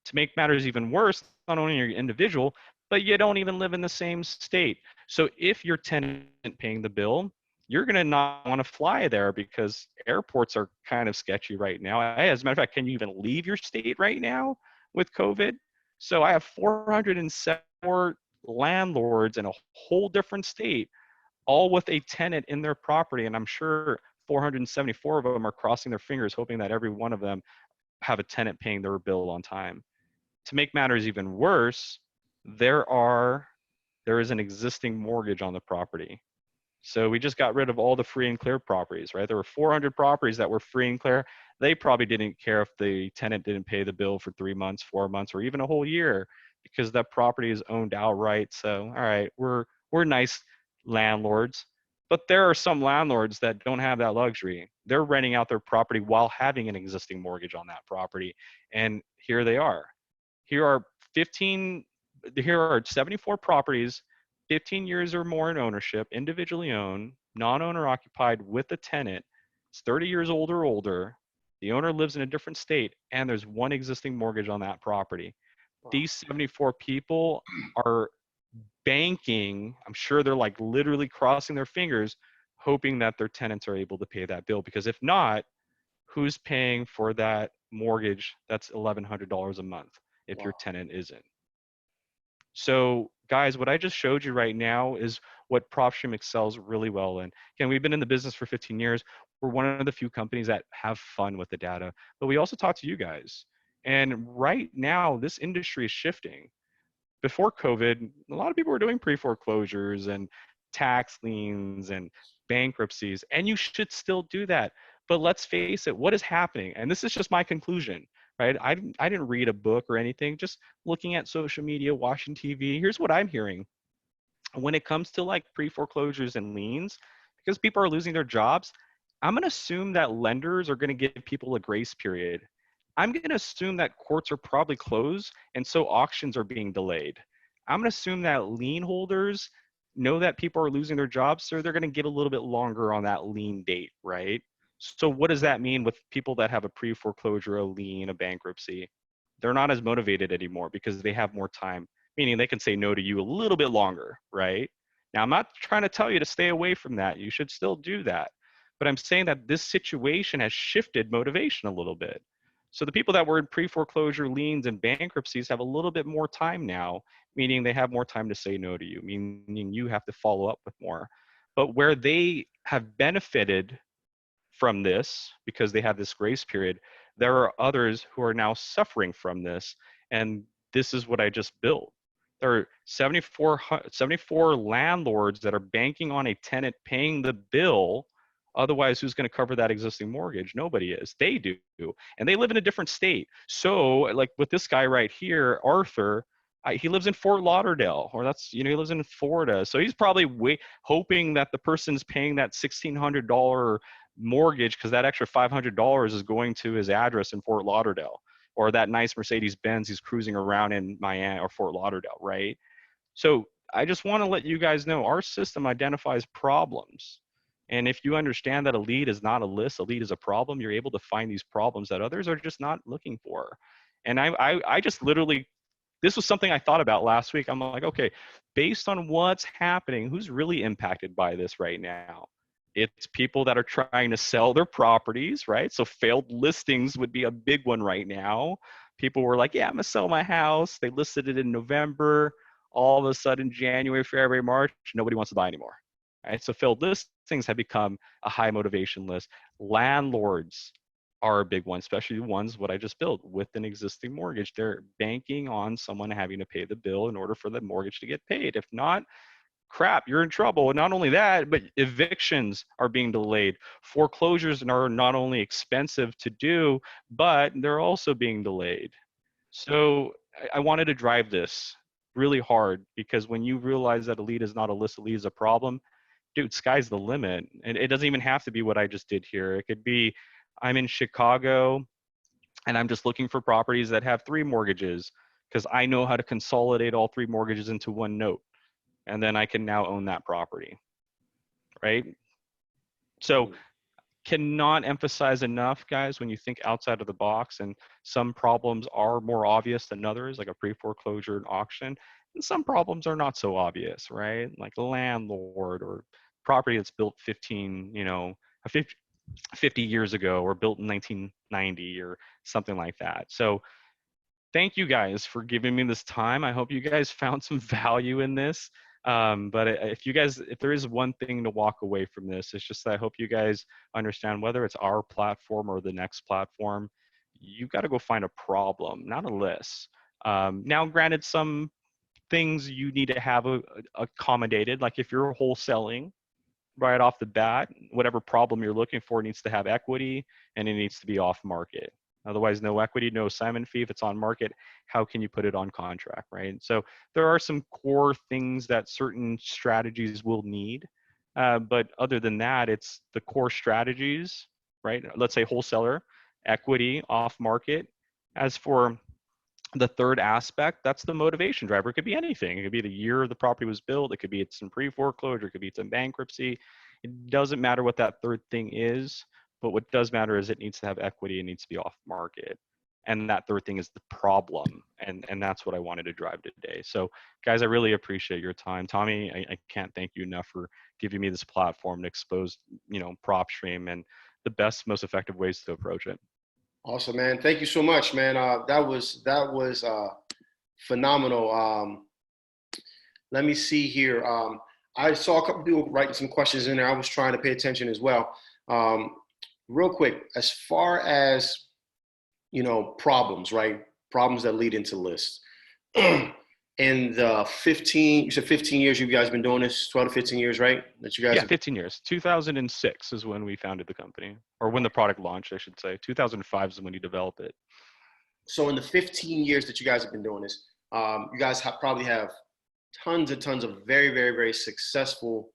To make matters even worse, not only are you individual, but you don't even live in the same state. So if your tenant paying the bill, you're going to not want to fly there because airports are kind of sketchy right now. As a matter of fact, can you even leave your state right now with COVID? So I have 474 landlords in a whole different state, all with a tenant in their property. And I'm sure 474 of them are crossing their fingers, hoping that every one of them have a tenant paying their bill on time. To make matters even worse, there is an existing mortgage on the property. So we just got rid of all the free and clear properties, right? There were 400 properties that were free and clear. They probably didn't care if the tenant didn't pay the bill for 3 months, 4 months, or even a whole year because that property is owned outright. So, all right, we're nice landlords. But there are some landlords that don't have that luxury. They're renting out their property while having an existing mortgage on that property. And here they are. Here are 74 properties, 15 years or more in ownership, individually owned, non-owner occupied with a tenant. It's 30 years old or older. The owner lives in a different state, and there's one existing mortgage on that property. These 74 people are banking. I'm sure they're like literally crossing their fingers, hoping that their tenants are able to pay that bill. Because if not, who's paying for that mortgage that's $1,100 a month if your tenant isn't? So guys, what I just showed you right now is what PropStream excels really well in. Again, we've been in the business for 15 years. We're one of the few companies that have fun with the data, but we also talk to you guys. And right now, this industry is shifting. Before COVID, a lot of people were doing pre-foreclosures and tax liens and bankruptcies, and you should still do that. But let's face it, what is happening? And this is just my conclusion, right? I didn't read a book or anything, just looking at social media, watching TV. Here's what I'm hearing. When it comes to like pre-foreclosures and liens, because people are losing their jobs, I'm going to assume that lenders are going to give people a grace period. I'm going to assume that courts are probably closed, and so auctions are being delayed. I'm going to assume that lien holders know that people are losing their jobs, so they're going to give a little bit longer on that lien date, right? So what does that mean with people that have a pre-foreclosure, a lien, a bankruptcy? They're not as motivated anymore because they have more time, meaning they can say no to you a little bit longer, right? Now, I'm not trying to tell you to stay away from that. You should still do that. But I'm saying that this situation has shifted motivation a little bit. So the people that were in pre-foreclosure liens and bankruptcies have a little bit more time now, meaning they have more time to say no to you, meaning you have to follow up with more. But where they have benefited from this because they have this grace period, there are others who are now suffering from this. And this is what I just built. There are 74 landlords that are banking on a tenant paying the bill. Otherwise, who's going to cover that existing mortgage? Nobody is. They do. And they live in a different state. So like with this guy right here, Arthur, he lives in Fort Lauderdale, or he lives in Florida. So he's probably hoping that the person's paying that $1,600 mortgage because that extra $500 is going to his address in Fort Lauderdale, or that nice Mercedes Benz he's cruising around in Miami or Fort Lauderdale, right? So I just want to let you guys know our system identifies problems. And if you understand that a lead is not a list, a lead is a problem, you're able to find these problems that others are just not looking for. And I just literally, this was something I thought about last week. I'm like, okay, based on what's happening, who's really impacted by this right now? It's people that are trying to sell their properties, right? So failed listings would be a big one right now. People were like, yeah, I'm gonna sell my house. They listed it in November. All of a sudden, January, February, March, nobody wants to buy anymore. Right? So failed listings have become a high motivation list. Landlords are a big one, especially the ones what I just built with an existing mortgage. They're banking on someone having to pay the bill in order for the mortgage to get paid. If not, crap, you're in trouble. And not only that, but evictions are being delayed. Foreclosures are not only expensive to do, but they're also being delayed. So I wanted to drive this really hard, because when you realize that a lead is not a list, a lead is a problem, dude, sky's the limit. And it doesn't even have to be what I just did here. It could be, I'm in Chicago and I'm just looking for properties that have 3 mortgages, because I know how to consolidate all 3 mortgages into one note. And then I can now own that property, right? So cannot emphasize enough, guys, when you think outside of the box, and some problems are more obvious than others, like a pre-foreclosure and auction, and some problems are not so obvious, right? Like a landlord or property that's built 50 years ago or built in 1990 or something like that. So thank you guys for giving me this time. I hope you guys found some value in this. But if there is one thing to walk away from this, it's just that I hope you guys understand, whether it's our platform or the next platform, you got to go find a problem, not a list. Now, granted, some things you need to have accommodated, like if you're wholesaling, right off the bat, whatever problem you're looking for needs to have equity, and it needs to be off market. Otherwise, no equity, no assignment fee. If it's on market, how can you put it on contract, right? So there are some core things that certain strategies will need. But other than that, it's the core strategies, right? Let's say wholesaler, equity, off market. As for the third aspect, that's the motivation driver. It could be anything. It could be the year the property was built. It could be it's in pre-foreclosure. It could be it's in bankruptcy. It doesn't matter what that third thing is, but what does matter is it needs to have equity. It needs to be off market. And that third thing is the problem. And that's what I wanted to drive today. So guys, I really appreciate your time. Tommy, I can't thank you enough for giving me this platform to expose, PropStream and the best, most effective ways to approach it. Awesome, man. Thank you so much, man. That was phenomenal. Let me see here. I saw a couple people writing some questions in there. I was trying to pay attention as well. Real quick, as far as problems, right? Problems that lead into lists. In the 15, you said 15 years you guys been doing this, 12 to 15 years, right? That you guys Yeah, have. 15 years. 2006 is when we founded the company, or when the product launched, I should say. 2005 is when you develop it. So in the 15 years that you guys have been doing this, you guys probably have tons and tons of very, very, very successful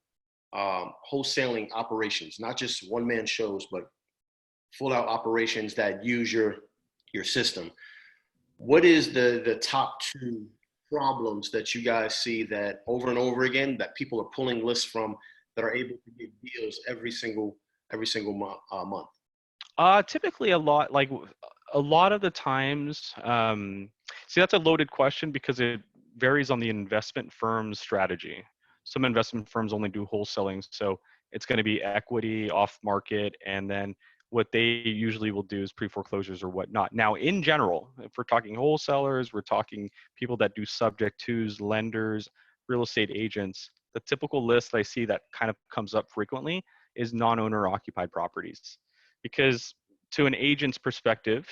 wholesaling operations, not just one-man shows, but full-out operations that use your system. What is the top 2 problems that you guys see that over and over again that people are pulling lists from, that are able to get deals every single month? Typically a lot of the times, see, that's a loaded question because it varies on the investment firm's strategy. Some investment firms only do wholesaling, so it's going to be equity, off market, and then what they usually will do is pre-foreclosures or whatnot. Now, in general, if we're talking wholesalers, we're talking people that do subject tos, lenders, real estate agents, the typical list I see that kind of comes up frequently is non-owner occupied properties. Because to an agent's perspective,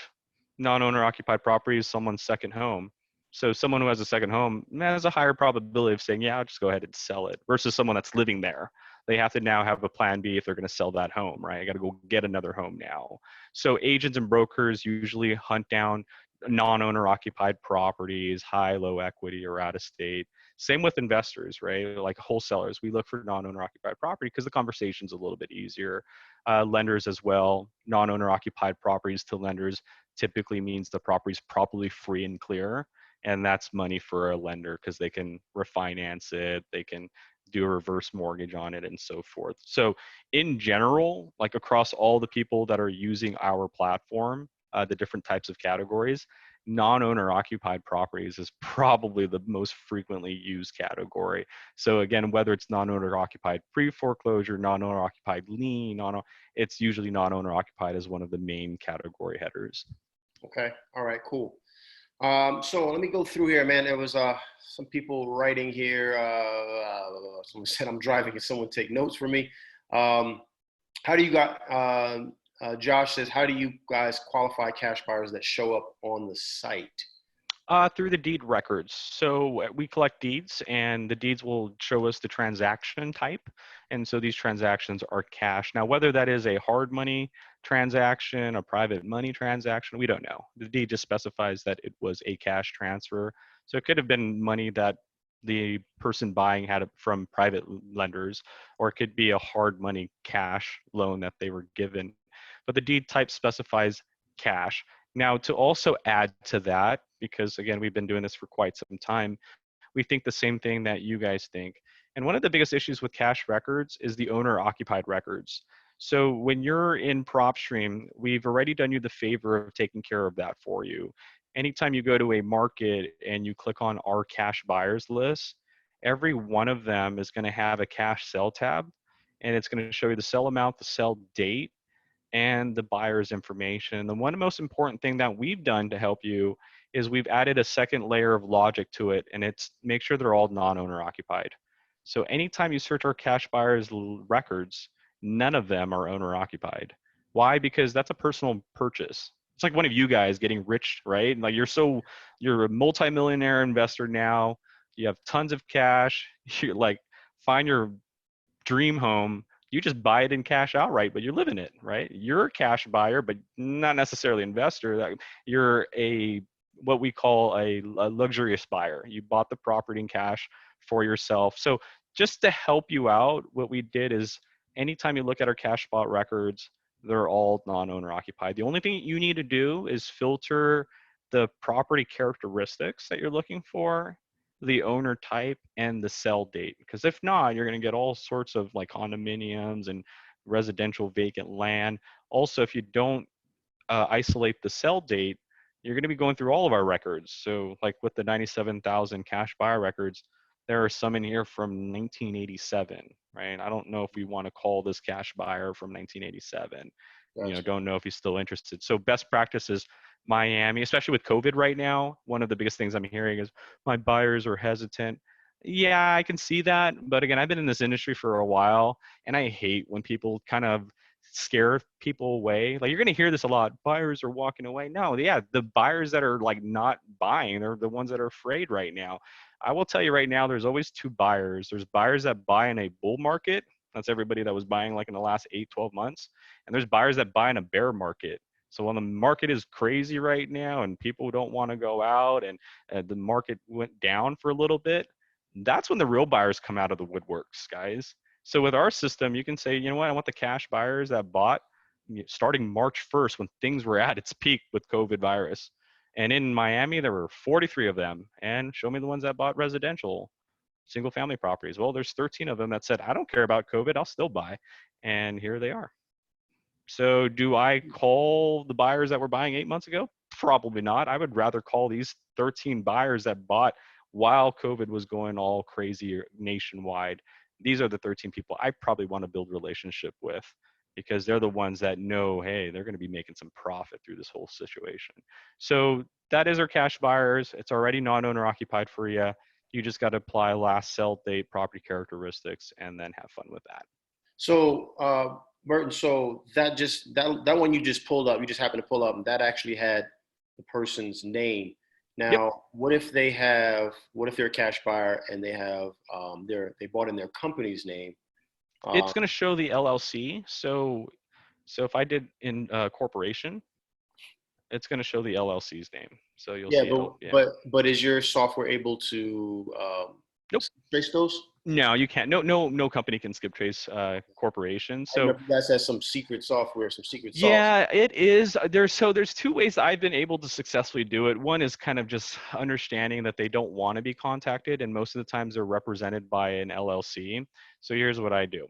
non-owner occupied property is someone's second home. So someone who has a second home has a higher probability of saying, yeah, I'll just go ahead and sell it, versus someone that's living there. They have to now have a plan B if they're going to sell that home, right? I got to go get another home now. So agents and brokers usually hunt down non-owner occupied properties, high, low equity, or out of state. Same with investors, right? Like wholesalers, we look for non-owner occupied property because the conversation's a little bit easier. Lenders as well, non-owner occupied properties to lenders typically means the property's probably free and clear. And that's money for a lender because they can refinance it. They can do a reverse mortgage on it and so forth. So in general, like across all the people that are using our platform, the different types of categories, non-owner occupied properties is probably the most frequently used category. So again, whether it's non-owner occupied pre-foreclosure, non-owner occupied lien, it's usually non-owner occupied as one of the main category headers. Okay. All right. Cool. So let me go through here, man. There was some people writing here. Someone said I'm driving. Can someone take notes for me? How do you got? Josh says, how do you guys qualify cash buyers that show up on the site? Through the deed records. So we collect deeds, and the deeds will show us the transaction type. And so these transactions are cash. Now, whether that is a hard money transaction, a private money transaction, we don't know. The deed just specifies that it was a cash transfer. So it could have been money that the person buying had from private lenders, or it could be a hard money cash loan that they were given. But the deed type specifies cash. Now, to also add to that, because again, we've been doing this for quite some time, we think the same thing that you guys think. And one of the biggest issues with cash records is the owner occupied records. So when you're in PropStream, we've already done you the favor of taking care of that for you. Anytime you go to a market and you click on our cash buyers list, every one of them is going to have a cash sell tab, and it's going to show you the sell amount, the sell date, and the buyer's information. The one most important thing that we've done to help you is we've added a second layer of logic to it, and it's make sure they're all non-owner occupied. So anytime you search our cash buyers records, none of them are owner occupied. Why? Because that's a personal purchase. It's like one of you guys getting rich, right? Like you're a multimillionaire investor now. You have tons of cash. You like find your dream home, you just buy it in cash outright, but you live in it, right? You're a cash buyer, but not necessarily investor. You're a what we call a luxurious buyer. You bought the property in cash for yourself. So just to help you out, what we did is anytime you look at our cash spot records, they're all non-owner occupied. The only thing you need to do is filter the property characteristics that you're looking for, the owner type, and the sell date. Because if not, you're going to get all sorts of like condominiums and residential vacant land. Also, if you don't isolate the sell date, you're going to be going through all of our records. So like with the 97,000 cash buyer records, there are some in here from 1987, right? I don't know if we want to call this cash buyer from 1987. Gotcha. Don't know if he's still interested. So best practice is Miami, especially with COVID right now. One of the biggest things I'm hearing is my buyers are hesitant. Yeah, I can see that. But again, I've been in this industry for a while, and I hate when people kind of scare people away. Like you're going to hear this a lot. Buyers are walking away. No, yeah, the buyers that are like not buying, they're the ones that are afraid right now. I will tell you right now, there's always two buyers. There's buyers that buy in a bull market. That's everybody that was buying like in the last 8, 12 months. And there's buyers that buy in a bear market. So when the market is crazy right now and people don't want to go out and the market went down for a little bit, that's when the real buyers come out of the woodworks, guys. So with our system, you can say, you know what, I want the cash buyers that bought starting March 1st when things were at its peak with COVID virus. And in Miami, there were 43 of them. And show me the ones that bought residential, single family properties. Well, there's 13 of them that said, I don't care about COVID, I'll still buy. And here they are. So do I call the buyers that were buying 8 months ago? Probably not. I would rather call these 13 buyers that bought while COVID was going all crazy nationwide. These are the 13 people I probably want to build relationship with because they're the ones that know, hey, they're going to be making some profit through this whole situation. So that is our cash buyers. It's already non-owner occupied for you. You just got to apply last sell date, property characteristics, and then have fun with that. So, Burton, so that one you just pulled up, you just happened to pull up, and that actually had the person's name. Yep. Now, what if they're a cash buyer and they bought in their company's name? It's going to show the LLC. So if I did in corporation, it's going to show the LLC's name. So you'll Yeah, see it. Yeah. but is your software able to Nope. trace those? No, you can't. No company can skip trace corporations. I don't know So if you guys have some secret software, some secret sauce. yeah, it is. There's two ways I've been able to successfully do it. One is kind of just understanding that they don't want to be contacted, and most of the times they're represented by an LLC. So here's what I do.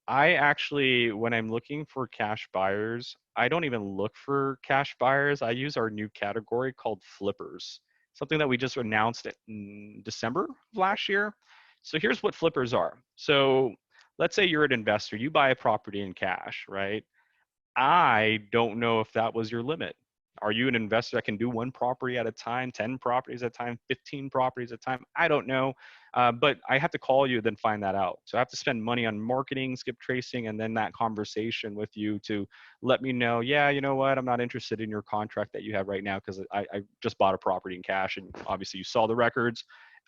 I actually, when I'm looking for cash buyers, I don't even look for cash buyers. I use our new category called flippers, something that we just announced in December of last year. So here's what flippers are. So let's say you're an investor, you buy a property in cash, right? I don't know if that was your limit. Are you an investor that can do one property at a time, 10 properties at a time, 15 properties at a time? I don't know. But I have to call you, then find that out. So I have to spend money on marketing, skip tracing, and then that conversation with you to let me know, yeah, you know what, I'm not interested in your contract that you have right now because I just bought a property in cash and obviously you saw the records.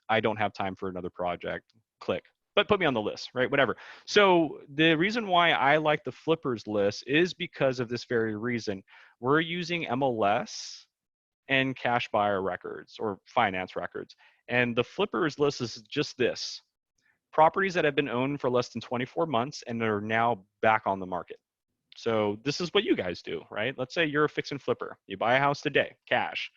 I don't have time for another project. Click. But put me on the list, right? Whatever. So the reason why I like the flippers list is because of this very reason. We're using MLS and cash buyer records or finance records. And the flippers list is just this: properties that have been owned for less than 24 months and are now back on the market. So this is what you guys do, right? Let's say you're a fix and flipper. You buy a house today, cash.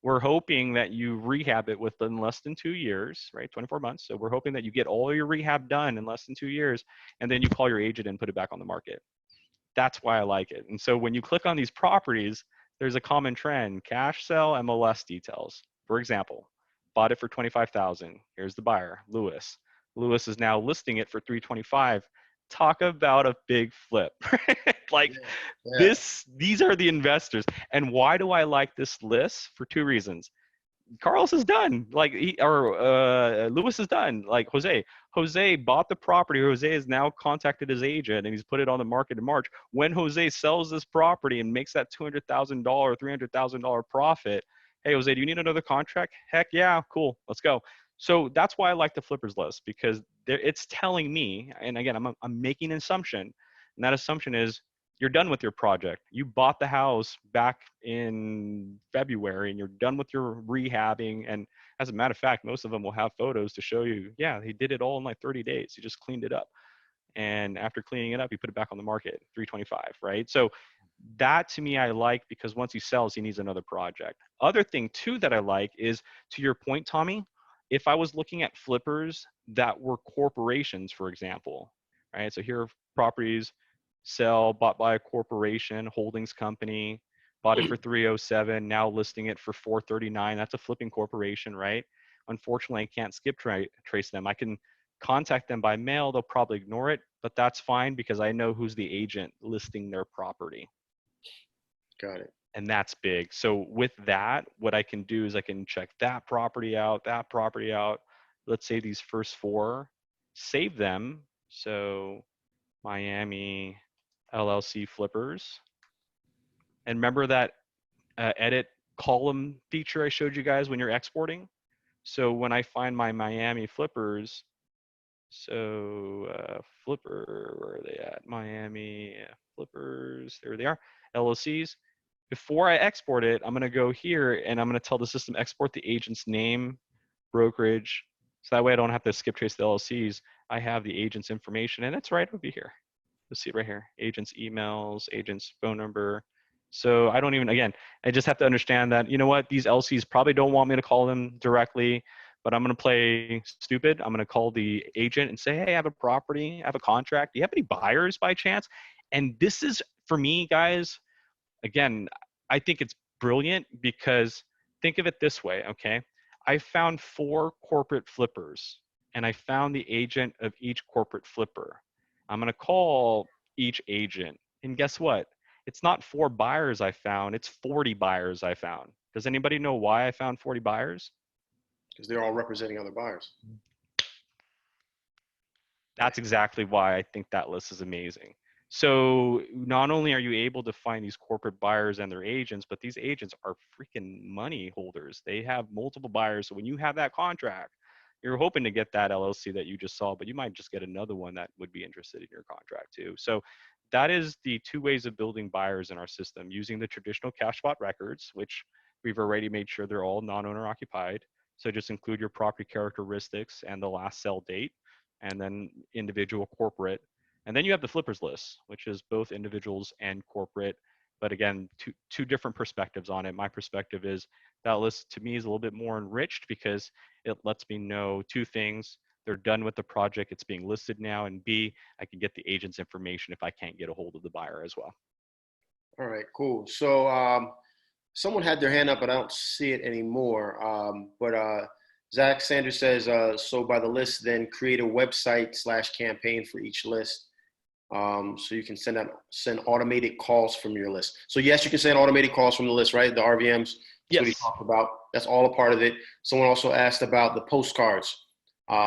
We're hoping that you rehab it within less than 2 years, right? 24 months. So we're hoping that you get all your rehab done in less than 2 years, and then you call your agent and put it back on the market. That's why I like it. And so when you click on these properties, there's a common trend: cash sell, MLS details. For example, bought it for 25,000. Here's the buyer, Lewis. Lewis is now listing it for 325. Talk about a big flip. Like Yeah, yeah. these are the investors. And why do I like this list? For two reasons. Carlos is done. Lewis is done. Like Jose bought the property. Jose has now contacted his agent and he's put it on the market in March. When Jose sells this property and makes that $200,000, $300,000 profit, hey Jose, do you need another contract? Heck yeah, cool, let's go. So that's why I like the flippers list, because it's telling me, and again, I'm making an assumption, and that assumption is you're done with your project. You bought the house back in February and you're done with your rehabbing. And as a matter of fact, most of them will have photos to show you, yeah, he did it all in like 30 days. He just cleaned it up. And after cleaning it up, he put it back on the market, 325, right? So that to me I like, because once he sells, he needs another project. Other thing too that I like is, to your point, Tommy, if I was looking at flippers that were corporations, for example, right? So here are properties, sell, bought by a corporation, holdings company, bought it for 307, now listing it for 439. That's a flipping corporation, right? Unfortunately, I can't skip trace them. I can contact them by mail. They'll probably ignore it, but that's fine because I know who's the agent listing their property. Got it. And that's big. So with that, what I can do is I can check that property out, that property out. Let's say these first four, save them. So Miami LLC flippers. And remember that edit column feature I showed you guys when you're exporting? So when I find my Miami flippers, so flipper, where are they at? Miami flippers, there they are, LLCs. Before I export it, I'm gonna go here and I'm gonna tell the system export the agent's name, brokerage, so that way I don't have to skip trace the LLCs. I have the agent's information and it's right over here. You'll see it right here, agent's emails, agent's phone number. So I don't even, again, I just have to understand that, you know what, these LCs probably don't want me to call them directly, but I'm going to play stupid. I'm going to call the agent and say, hey, I have a property, I have a contract. Do you have any buyers by chance? And this is, for me, guys, again, I think it's brilliant because think of it this way, okay? I found 4 corporate flippers and I found the agent of each corporate flipper. I'm going to call each agent. And guess what? It's not 4 buyers I found, it's 40 buyers I found. Does anybody know why I found 40 buyers? Because they're all representing other buyers. That's exactly why I think that list is amazing. So not only are you able to find these corporate buyers and their agents, but these agents are freaking money holders. They have multiple buyers. So when you have that contract, you're hoping to get that LLC that you just saw, but you might just get another one that would be interested in your contract too. So that is the 2 ways of building buyers in our system: using the traditional cash spot records, which we've already made sure they're all non-owner occupied. So just include your property characteristics and the last sell date. and then individual, corporate. And then you have the flippers list, which is both individuals and corporate. But again, two different perspectives on it. My perspective is that list to me is a little bit more enriched because it lets me know two things. They're done with the project, it's being listed now, and B, I can get the agent's information if I can't get a hold of the buyer as well. All right, cool. So someone had their hand up, but I don't see it anymore. But Zach Sanders says, so by the list, then create a website/campaign for each list. So you can send automated calls from your list. So yes, you can send automated calls from the list, right? The RVMs. That's what he Yes. talked about. That's all a part of it. Someone also asked about the postcards.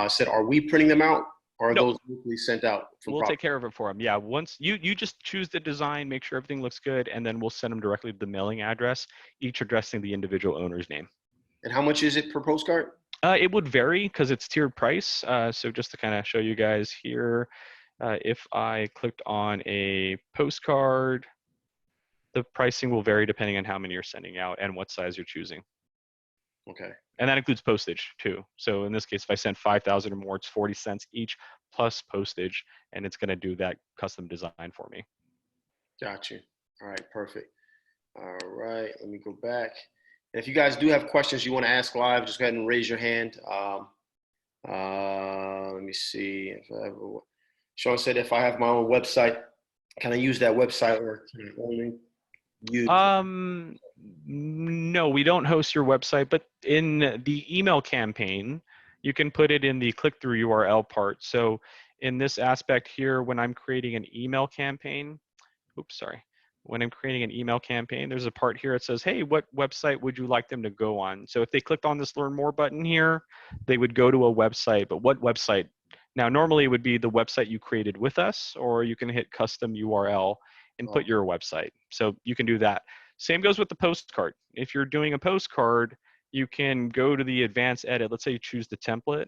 Said, are we printing them out, or are Nope. those weekly sent out from We'll take care of it for them. Yeah, once you just choose the design, make sure everything looks good, and then we'll send them directly to the mailing address, each addressing the individual owner's name. And how much is it per postcard? It would vary because it's tiered price. So just to kind of show you guys here, if I clicked on a postcard, the pricing will vary depending on how many you're sending out and what size you're choosing. Okay. And that includes postage too. So in this case, if I send 5,000 or more, it's 40 cents each plus postage, and it's going to do that custom design for me. Got you. All right, perfect. All right, let me go back. And if you guys do have questions you want to ask live, just go ahead and raise your hand. Let me see. Sean said, if I have my own website, can I use that website, or can I only use? No, we don't host your website, but in the email campaign, you can put it in the click-through URL part. So in this aspect here, when I'm creating an email campaign, when I'm creating an email campaign, there's a part here that says, hey, what website would you like them to go on? So if they clicked on this learn more button here, they would go to a website, but what website? Now, normally it would be the website you created with us, or you can hit custom URL and put your website. So you can do that. Same goes with the postcard. If you're doing a postcard, you can go to the advanced edit. Let's say you choose the template,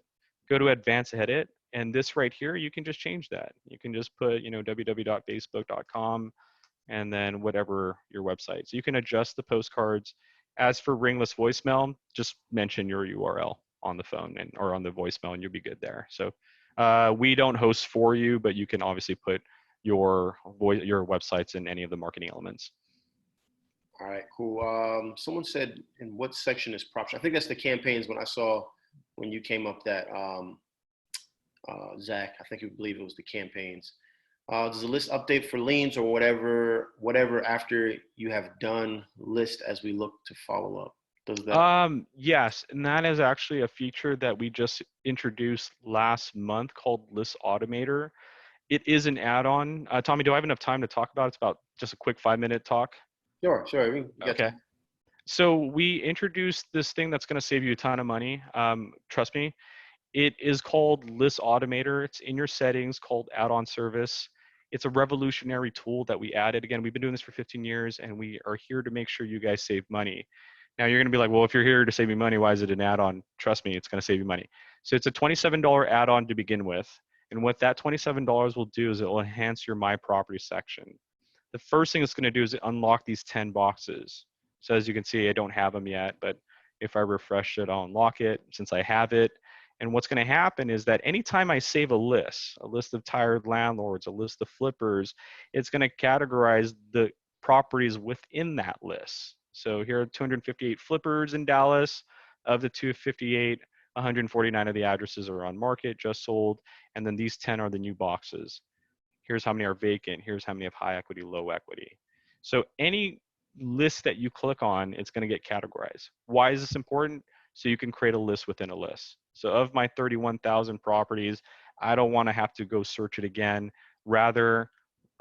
go to advanced edit, and this right here, you can just change that. You can just put, www.facebook.com and then whatever your website. So you can adjust the postcards. As for Ringless voicemail, just mention your URL on the phone or on the voicemail, and you'll be good there. So we don't host for you, but you can obviously put your websites in any of the marketing elements. All right, cool. Someone said, in what section is PropStream? I think that's the campaigns. When I saw when you came up that Zach, I think you believe it was the campaigns. Does the list update for liens or whatever after you have done list as we look to follow up? Does that? Yes, and that is actually a feature that we just introduced last month called List Automator. It is an add-on. Tommy, do I have enough time to talk about it? It's about just a quick 5-minute talk. Sure. Okay. So we introduced this thing that's going to save you a ton of money. Trust me. It is called List Automator. It's in your settings, called add-on service. It's a revolutionary tool that we added. Again, we've been doing this for 15 years, and we are here to make sure you guys save money. Now you're going to be like, well, if you're here to save me money, why is it an add-on? Trust me, it's going to save you money. So it's a $27 add-on to begin with. And what that $27 will do is it will enhance your My Property section. The first thing it's going to do is unlock these 10 boxes. So as you can see, I don't have them yet, but if I refresh it, I'll unlock it since I have it. And what's going to happen is that anytime I save a list of tired landlords, a list of flippers, it's going to categorize the properties within that list. So here are 258 flippers in Dallas. Of the 258, 149 of the addresses are on market, just sold, and then these 10 are the new boxes. Here's how many are vacant. Here's how many have high equity, low equity. So any list that you click on, it's going to get categorized. Why is this important? So you can create a list within a list. So of my 31,000 properties, I don't want to have to go search it again. Rather,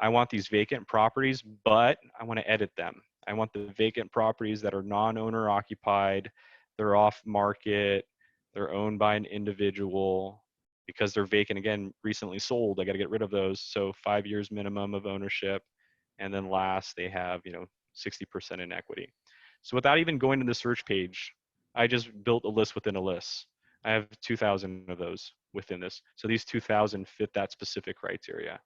I want these vacant properties, but I want to edit them. I want the vacant properties that are non-owner occupied, they're off market, they're owned by an individual, because they're vacant, again, recently sold. I got to get rid of those. So 5 years minimum of ownership. And then last, they have, 60% in equity. So without even going to the search page, I just built a list within a list. I have 2,000 of those within this. So these 2,000 fit that specific criteria,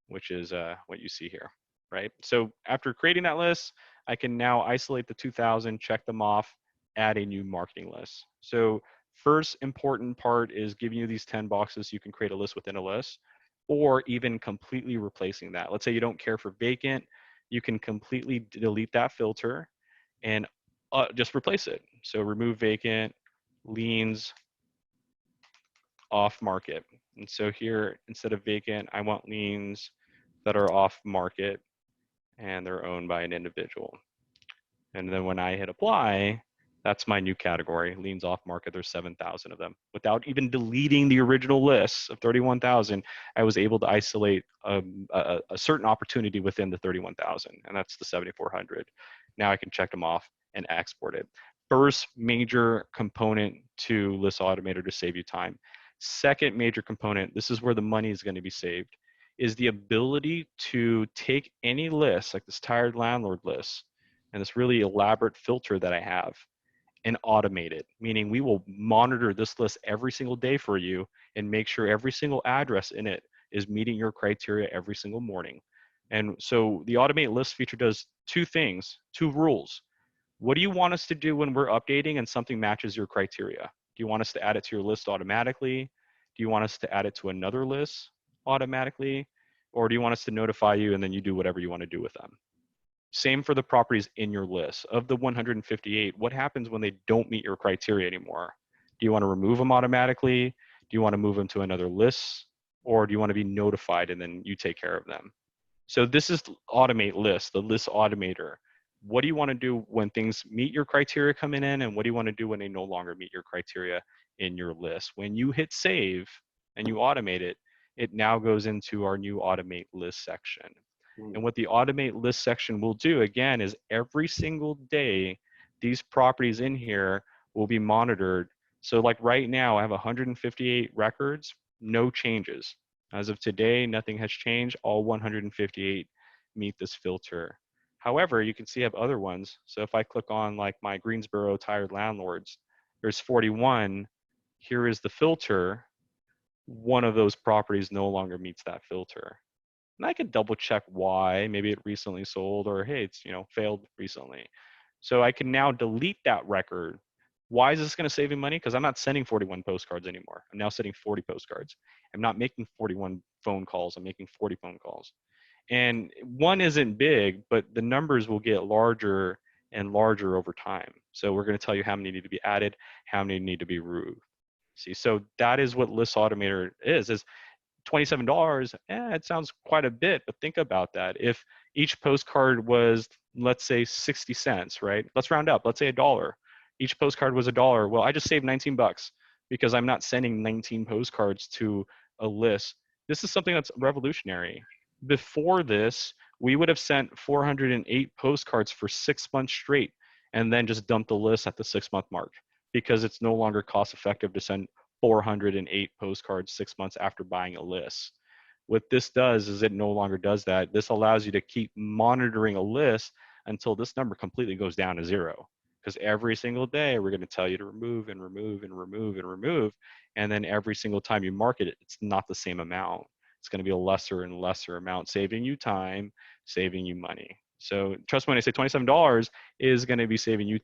which is what you see here, right? So after creating that list, I can now isolate the 2,000, check them off, add a new marketing list. So First important part is giving you these 10 boxes so you can create a list within a list, or even completely replacing that. Let's say you don't care for vacant, you can completely delete that filter and just replace it. So remove vacant, liens, off market. And so here, instead of vacant, I want liens that are off market and they're owned by an individual. And then when I hit apply, that's my new category, liens off market. There's 7,000 of them. Without even deleting the original list of 31,000, I was able to isolate a certain opportunity within the 31,000, and that's the 7,400. Now I can check them off and export it. First major component to List Automator to save you time. Second major component, this is where the money is going to be saved, is the ability to take any list, like this tired landlord list, and this really elaborate filter that I have, and automate it, meaning we will monitor this list every single day for you and make sure every single address in it is meeting your criteria every single morning. And so the automate list feature does two things, two rules. What do you want us to do when we're updating and something matches your criteria? Do you want us to add it to your list automatically? Do you want us to add it to another list automatically? Or do you want us to notify you and then you do whatever you want to do with them? Same for the properties in your list. Of the 158, what happens when they don't meet your criteria anymore? Do you want to remove them automatically? Do you want to move them to another list? Or do you want to be notified and then you take care of them? So this is automate list, the list automator. What do you want to do when things meet your criteria coming in, and what do you want to do when they no longer meet your criteria in your list? When you hit save and you automate it, it now goes into our new automate list section. And what the automate list section will do, again, is every single day, these properties in here will be monitored. So like right now, I have 158 records, no changes. As of today, nothing has changed. All 158 meet this filter. However, you can see I have other ones. So if I click on like my Greensboro tired landlords, there's 41. Here is the filter. One of those properties no longer meets that filter. And I could double check why. Maybe it recently sold, or hey, it's failed recently. So I can now delete that record. Why is this going to save me money? Because I'm not sending 41 postcards anymore. I'm now sending 40 postcards. I'm not making 41 phone calls. I'm making 40 phone calls. And one isn't big, but the numbers will get larger and larger over time. So we're going to tell you how many need to be added, how many need to be removed. See, so that is what List Automator is $27, it sounds quite a bit, but think about that. If each postcard was, let's say 60 cents, right? Let's round up, let's say $1. Each postcard was $1. Well, I just saved 19 bucks because I'm not sending 19 postcards to a list. This is something that's revolutionary. Before this, we would have sent 408 postcards for 6 months straight and then just dumped the list at the 6-month mark because it's no longer cost effective to send 408 postcards 6 months after buying a list. What this does is it no longer does that. This allows you to keep monitoring a list until this number completely goes down to 0. Because every single day we're going to tell you to remove and remove and remove and remove. And then every single time you market it, it's not the same amount. It's going to be a lesser and lesser amount, saving you time, saving you money. So trust me when I say $27 is going to be saving you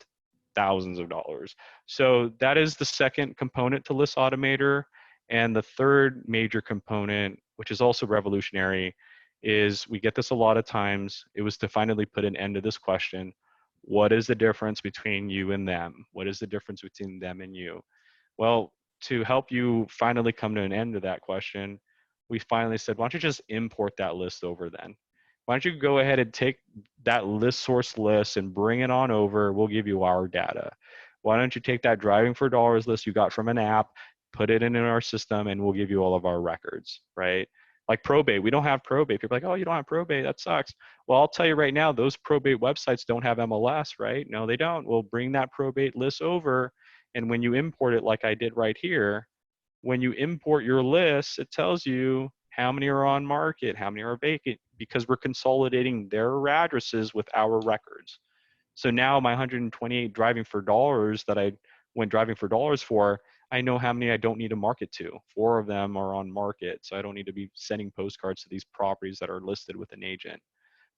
thousands of dollars. So that is the second component to List Automator. And the third major component, which is also revolutionary, is we get this a lot of times. It was to finally put an end to this question. What is the difference between you and them? What is the difference between them and you? Well, to help you finally come to an end to that question, we finally said, why don't you just import that list over then? Why don't you go ahead and take that list source list and bring it on over? We'll give you our data. Why don't you take that driving for dollars list you got from an app, put it in our system, and we'll give you all of our records, right? Like probate, we don't have probate. People are like, oh, you don't have probate, that sucks. Well, I'll tell you right now, those probate websites don't have MLS, right? No, they don't. We'll bring that probate list over, and when you import it like I did right here, when you import your list, it tells you how many are on market, how many are vacant, because we're consolidating their addresses with our records. So now my 128 driving for dollars that I went driving for dollars for, I know how many I don't need to market to. 4 of them are on market, so I don't need to be sending postcards to these properties that are listed with an agent.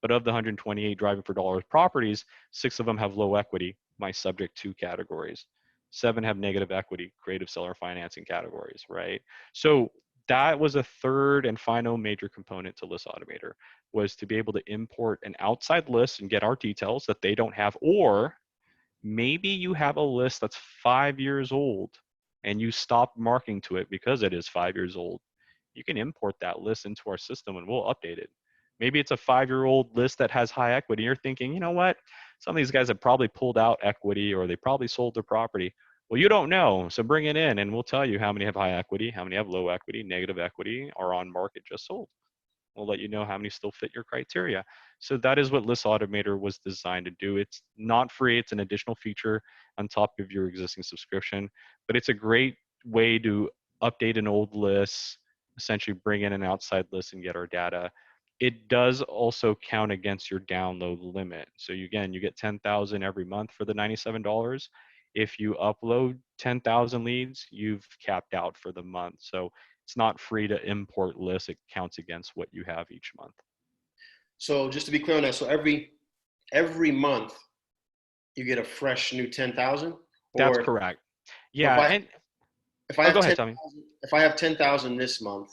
But of the 128 driving for dollars properties, 6 of them have low equity, my subject to categories. 7 have negative equity, creative seller financing categories, right? So that was a third and final major component to List Automator, was to be able to import an outside list and get our details that they don't have, or maybe you have a list that's 5 years old and you stop marketing to it because it is 5 years old. You can import that list into our system and we'll update it. Maybe it's a 5-year-old list that has high equity. You're thinking, you know what? Some of these guys have probably pulled out equity or they probably sold their property. Well, you don't know. So bring it in and we'll tell you how many have high equity, how many have low equity, negative equity, are on market, just sold. We'll let you know how many still fit your criteria. So that is what List Automator was designed to do. It's not free. It's an additional feature on top of your existing subscription, but it's a great way to update an old list, essentially bring in an outside list and get our data. It does also count against your download limit. So again, you get 10,000 every month for the $97. If you upload 10,000 leads, you've capped out for the month. So it's not free to import lists. It counts against what you have each month. So just to be clear on that, so every month you get a fresh new 10,000, That's or correct. or Yeah, and if I oh, have go ahead, 10,000, Tommy. if I have 10,000 this month,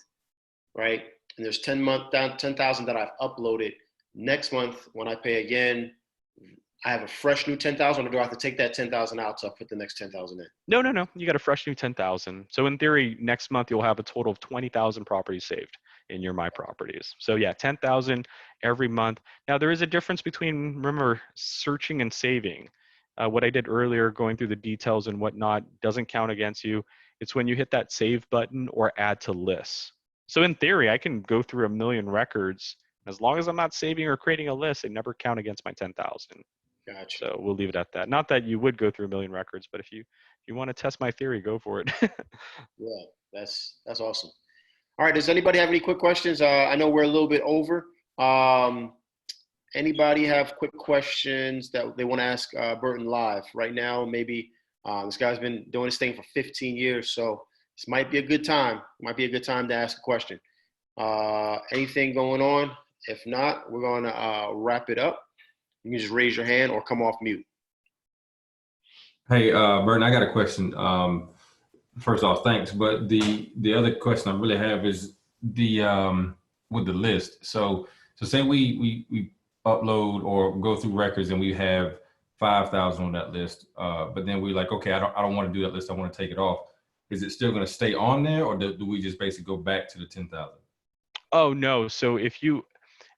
right? And there's 10,000 that I've uploaded. Next month when I pay again, I have a fresh new 10,000, or do I have to take that 10,000 out to put the next 10,000 in? No, no, no. You got a fresh new 10,000. So in theory, next month you'll have a total of 20,000 properties saved in your My Properties. So yeah, 10,000 every month. Now there is a difference between, remember, searching and saving. What I did earlier, going through the details and whatnot, doesn't count against you. It's when you hit that save button or add to lists. So in theory, I can go through a million records. As long as I'm not saving or creating a list, they never count against my 10,000. Gotcha. So we'll leave it at that. Not that you would go through a million records, but if you want to test my theory, go for it. Yeah, that's awesome. All right. Does anybody have any quick questions? I know we're a little bit over. Anybody have quick questions that they want to ask Burton live right now? Maybe this guy's been doing this thing for 15 years, so this might be a good time. Might be a good time to ask a question. Anything going on? If not, we're going to wrap it up. You can just raise your hand or come off mute. Hey, Burton, I got a question. First off, thanks. But the other question I really have is the with the list. So say we upload or go through records and we have 5,000 on that list, but then we're like, okay, I don't want to do that list. I want to take it off. Is it still going to stay on there, or do we just basically go back to the 10,000? Oh no. So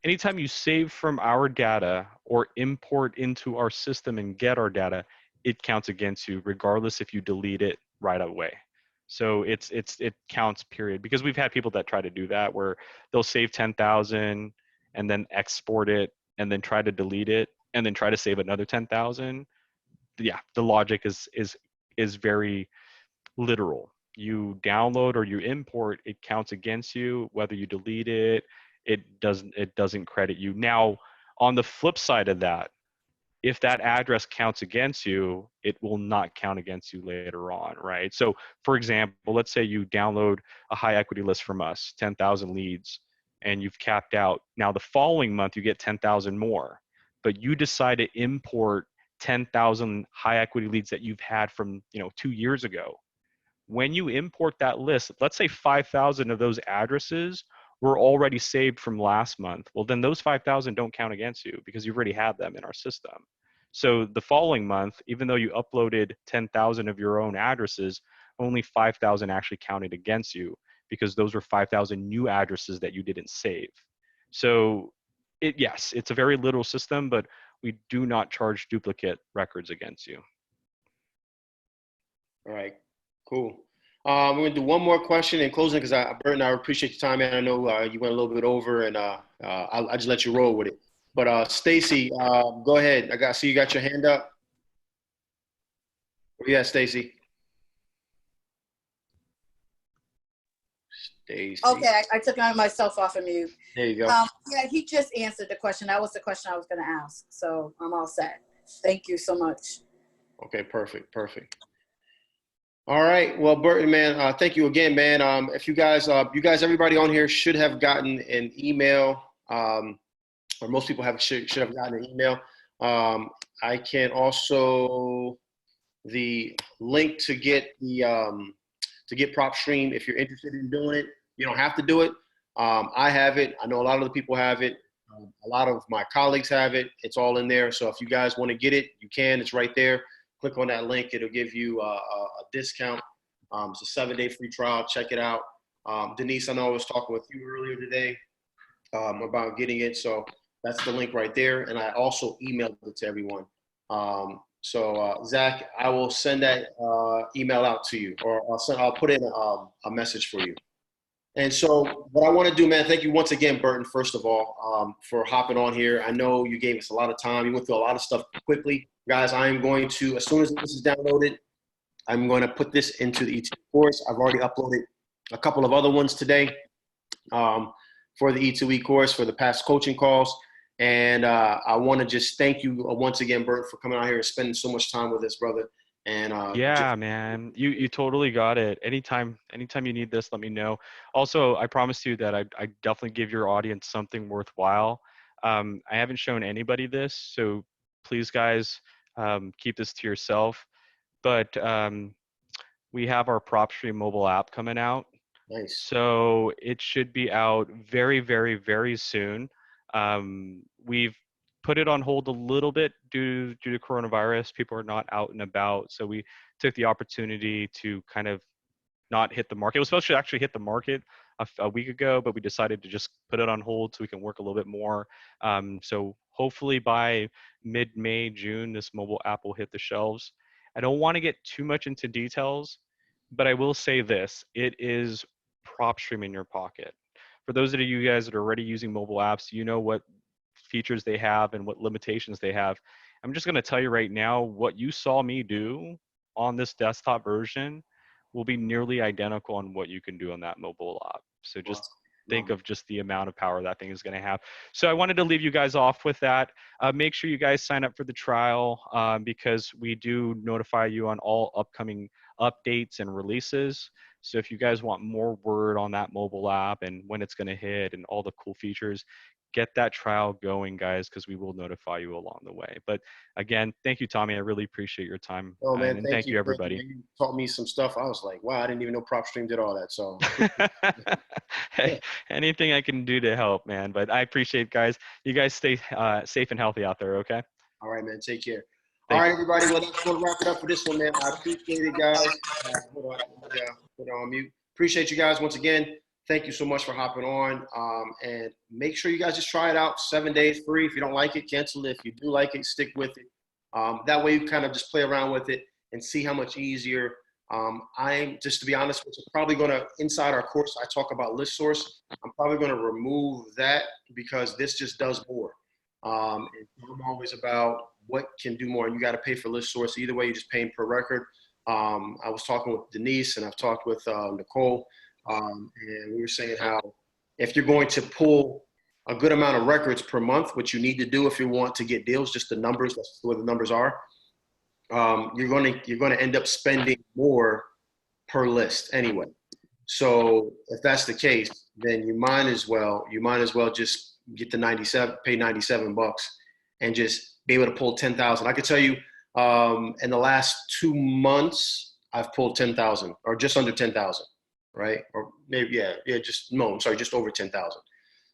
anytime you save from our data or import into our system and get our data, it counts against you regardless if you delete it right away. So it counts, period. Because we've had people that try to do that where they'll save 10,000 and then export it and then try to delete it and then try to save another 10,000. Yeah, the logic is very literal. You download or you import, it counts against you. Whether you delete it, it doesn't credit you. Now, on the flip side of that, if that address counts against you, it will not count against you later on, right? So for example, let's say you download a high equity list from us, 10,000 leads, and you've capped out. Now the following month you get 10,000 more, but you decide to import 10,000 high equity leads that you've had from 2 years ago. When you import that list, let's say 5,000 of those addresses were already saved from last month. Well, then those 5,000 don't count against you because you already have them in our system. So the following month, even though you uploaded 10,000 of your own addresses, only 5,000 actually counted against you because those were 5,000 new addresses that you didn't save. So yes, it's a very literal system, but we do not charge duplicate records against you. All right, cool. We're gonna do one more question in closing because Burton, I appreciate your time, man. I know you went a little bit over, and I'll just let you roll with it. But Stacy, go ahead. See you got your hand up. Where you at, Stacy? Stacy. Okay, I took myself off of mute. There you go. Yeah, he just answered the question. That was the question I was going to ask. So I'm all set. Thank you so much. Okay, perfect. All right. Well, Burton, man, thank you again, man. If you guys, everybody on here should have gotten an email, or most people should have gotten an email. I can also the link to get PropStream if you're interested in doing it. You don't have to do it. I have it. I know a lot of the people have it. A lot of my colleagues have it. It's all in there. So if you guys want to get it, you can. It's right there. Click on that link. It'll give you a discount. It's a 7-day free trial. Check it out. Denise, I know I was talking with you earlier today about getting it. So that's the link right there. And I also emailed it to everyone. Zach, I will send that email out to you, or I'll put in a message for you. And so what I want to do, man, thank you once again, Burton, first of all, for hopping on here. I know you gave us a lot of time. You went through a lot of stuff quickly. Guys, I am going to, as soon as this is downloaded, I'm going to put this into the E2 course. I've already uploaded a couple of other ones today for the E2E course for the past coaching calls. And I want to just thank you once again, Bert, for coming out here and spending so much time with us, brother. And yeah, man, you totally got it. Anytime you need this, let me know. Also, I promised you that I definitely give your audience something worthwhile. I haven't shown anybody this, so please, guys, keep this to yourself. But we have our PropStream mobile app coming out. Nice. So it should be out very, very, very soon. We've put it on hold a little bit due to coronavirus. People are not out and about. So we took the opportunity to kind of not hit the market. It was supposed to actually hit the market a week ago, but we decided to just put it on hold so we can work a little bit more. So hopefully by mid-May, June, this mobile app will hit the shelves. I don't want to get too much into details, but I will say this: it is PropStream in your pocket. For those of you guys that are already using mobile apps, you know what features they have and what limitations they have. I'm just going to tell you right now, what you saw me do on this desktop version will be nearly identical on what you can do on that mobile app. So just think of just the amount of power that thing is going to have. So I wanted to leave you guys off with that. Make sure you guys sign up for the trial because we do notify you on all upcoming updates and releases. So if you guys want more word on that mobile app and when it's going to hit and all the cool features, get that trial going, guys, because we will notify you along the way. But again, thank you, Tommy. I really appreciate your time. Oh, man, and thank you, everybody. You taught me some stuff. I was like, wow, I didn't even know PropStream did all that. So hey, anything I can do to help, man. But I appreciate, guys. You guys stay safe and healthy out there, okay? All right, man. Take care. All right, everybody. Well, that's going to wrap it up for this one, man. I appreciate it, guys. Hold on. Put it on mute. Appreciate you guys once again. Thank you so much for hopping on. And make sure you guys just try it out. 7 days free. If you don't like it, cancel it. If you do like it, stick with it. That way you kind of just play around with it and see how much easier. I'm, just to be honest with you, probably going to, inside our course, I talk about list source. I'm probably going to remove that because this just does more. And I'm always about what can do more, and you got to pay for list source. Either way, you're just paying per record. I was talking with Denise and I've talked with Nicole, and we were saying how if you're going to pull a good amount of records per month, which you need to do if you want to get deals, just the numbers, that's where the numbers are, you're going to end up spending more per list anyway. So if that's the case, then you might as well just get the pay $97 and just be able to pull 10,000. I could tell you in the last 2 months, I've pulled 10,000 or just under 10,000, right? Or maybe, just over 10,000.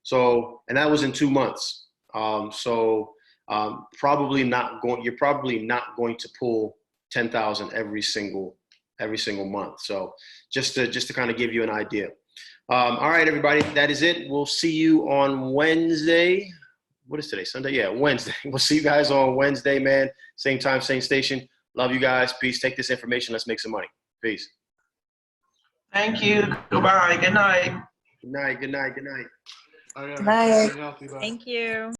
So, and that was in 2 months. You're probably not going to pull 10,000 every single month. So just to kind of give you an idea. All right, everybody, that is it. We'll see you on Wednesday. What is today? Sunday? Yeah, Wednesday. We'll see you guys on Wednesday, man. Same time, same station. Love you guys. Peace. Take this information. Let's make some money. Peace. Thank you. Goodbye. Good night. Good night. Good night. Good night. Good night. Thank you.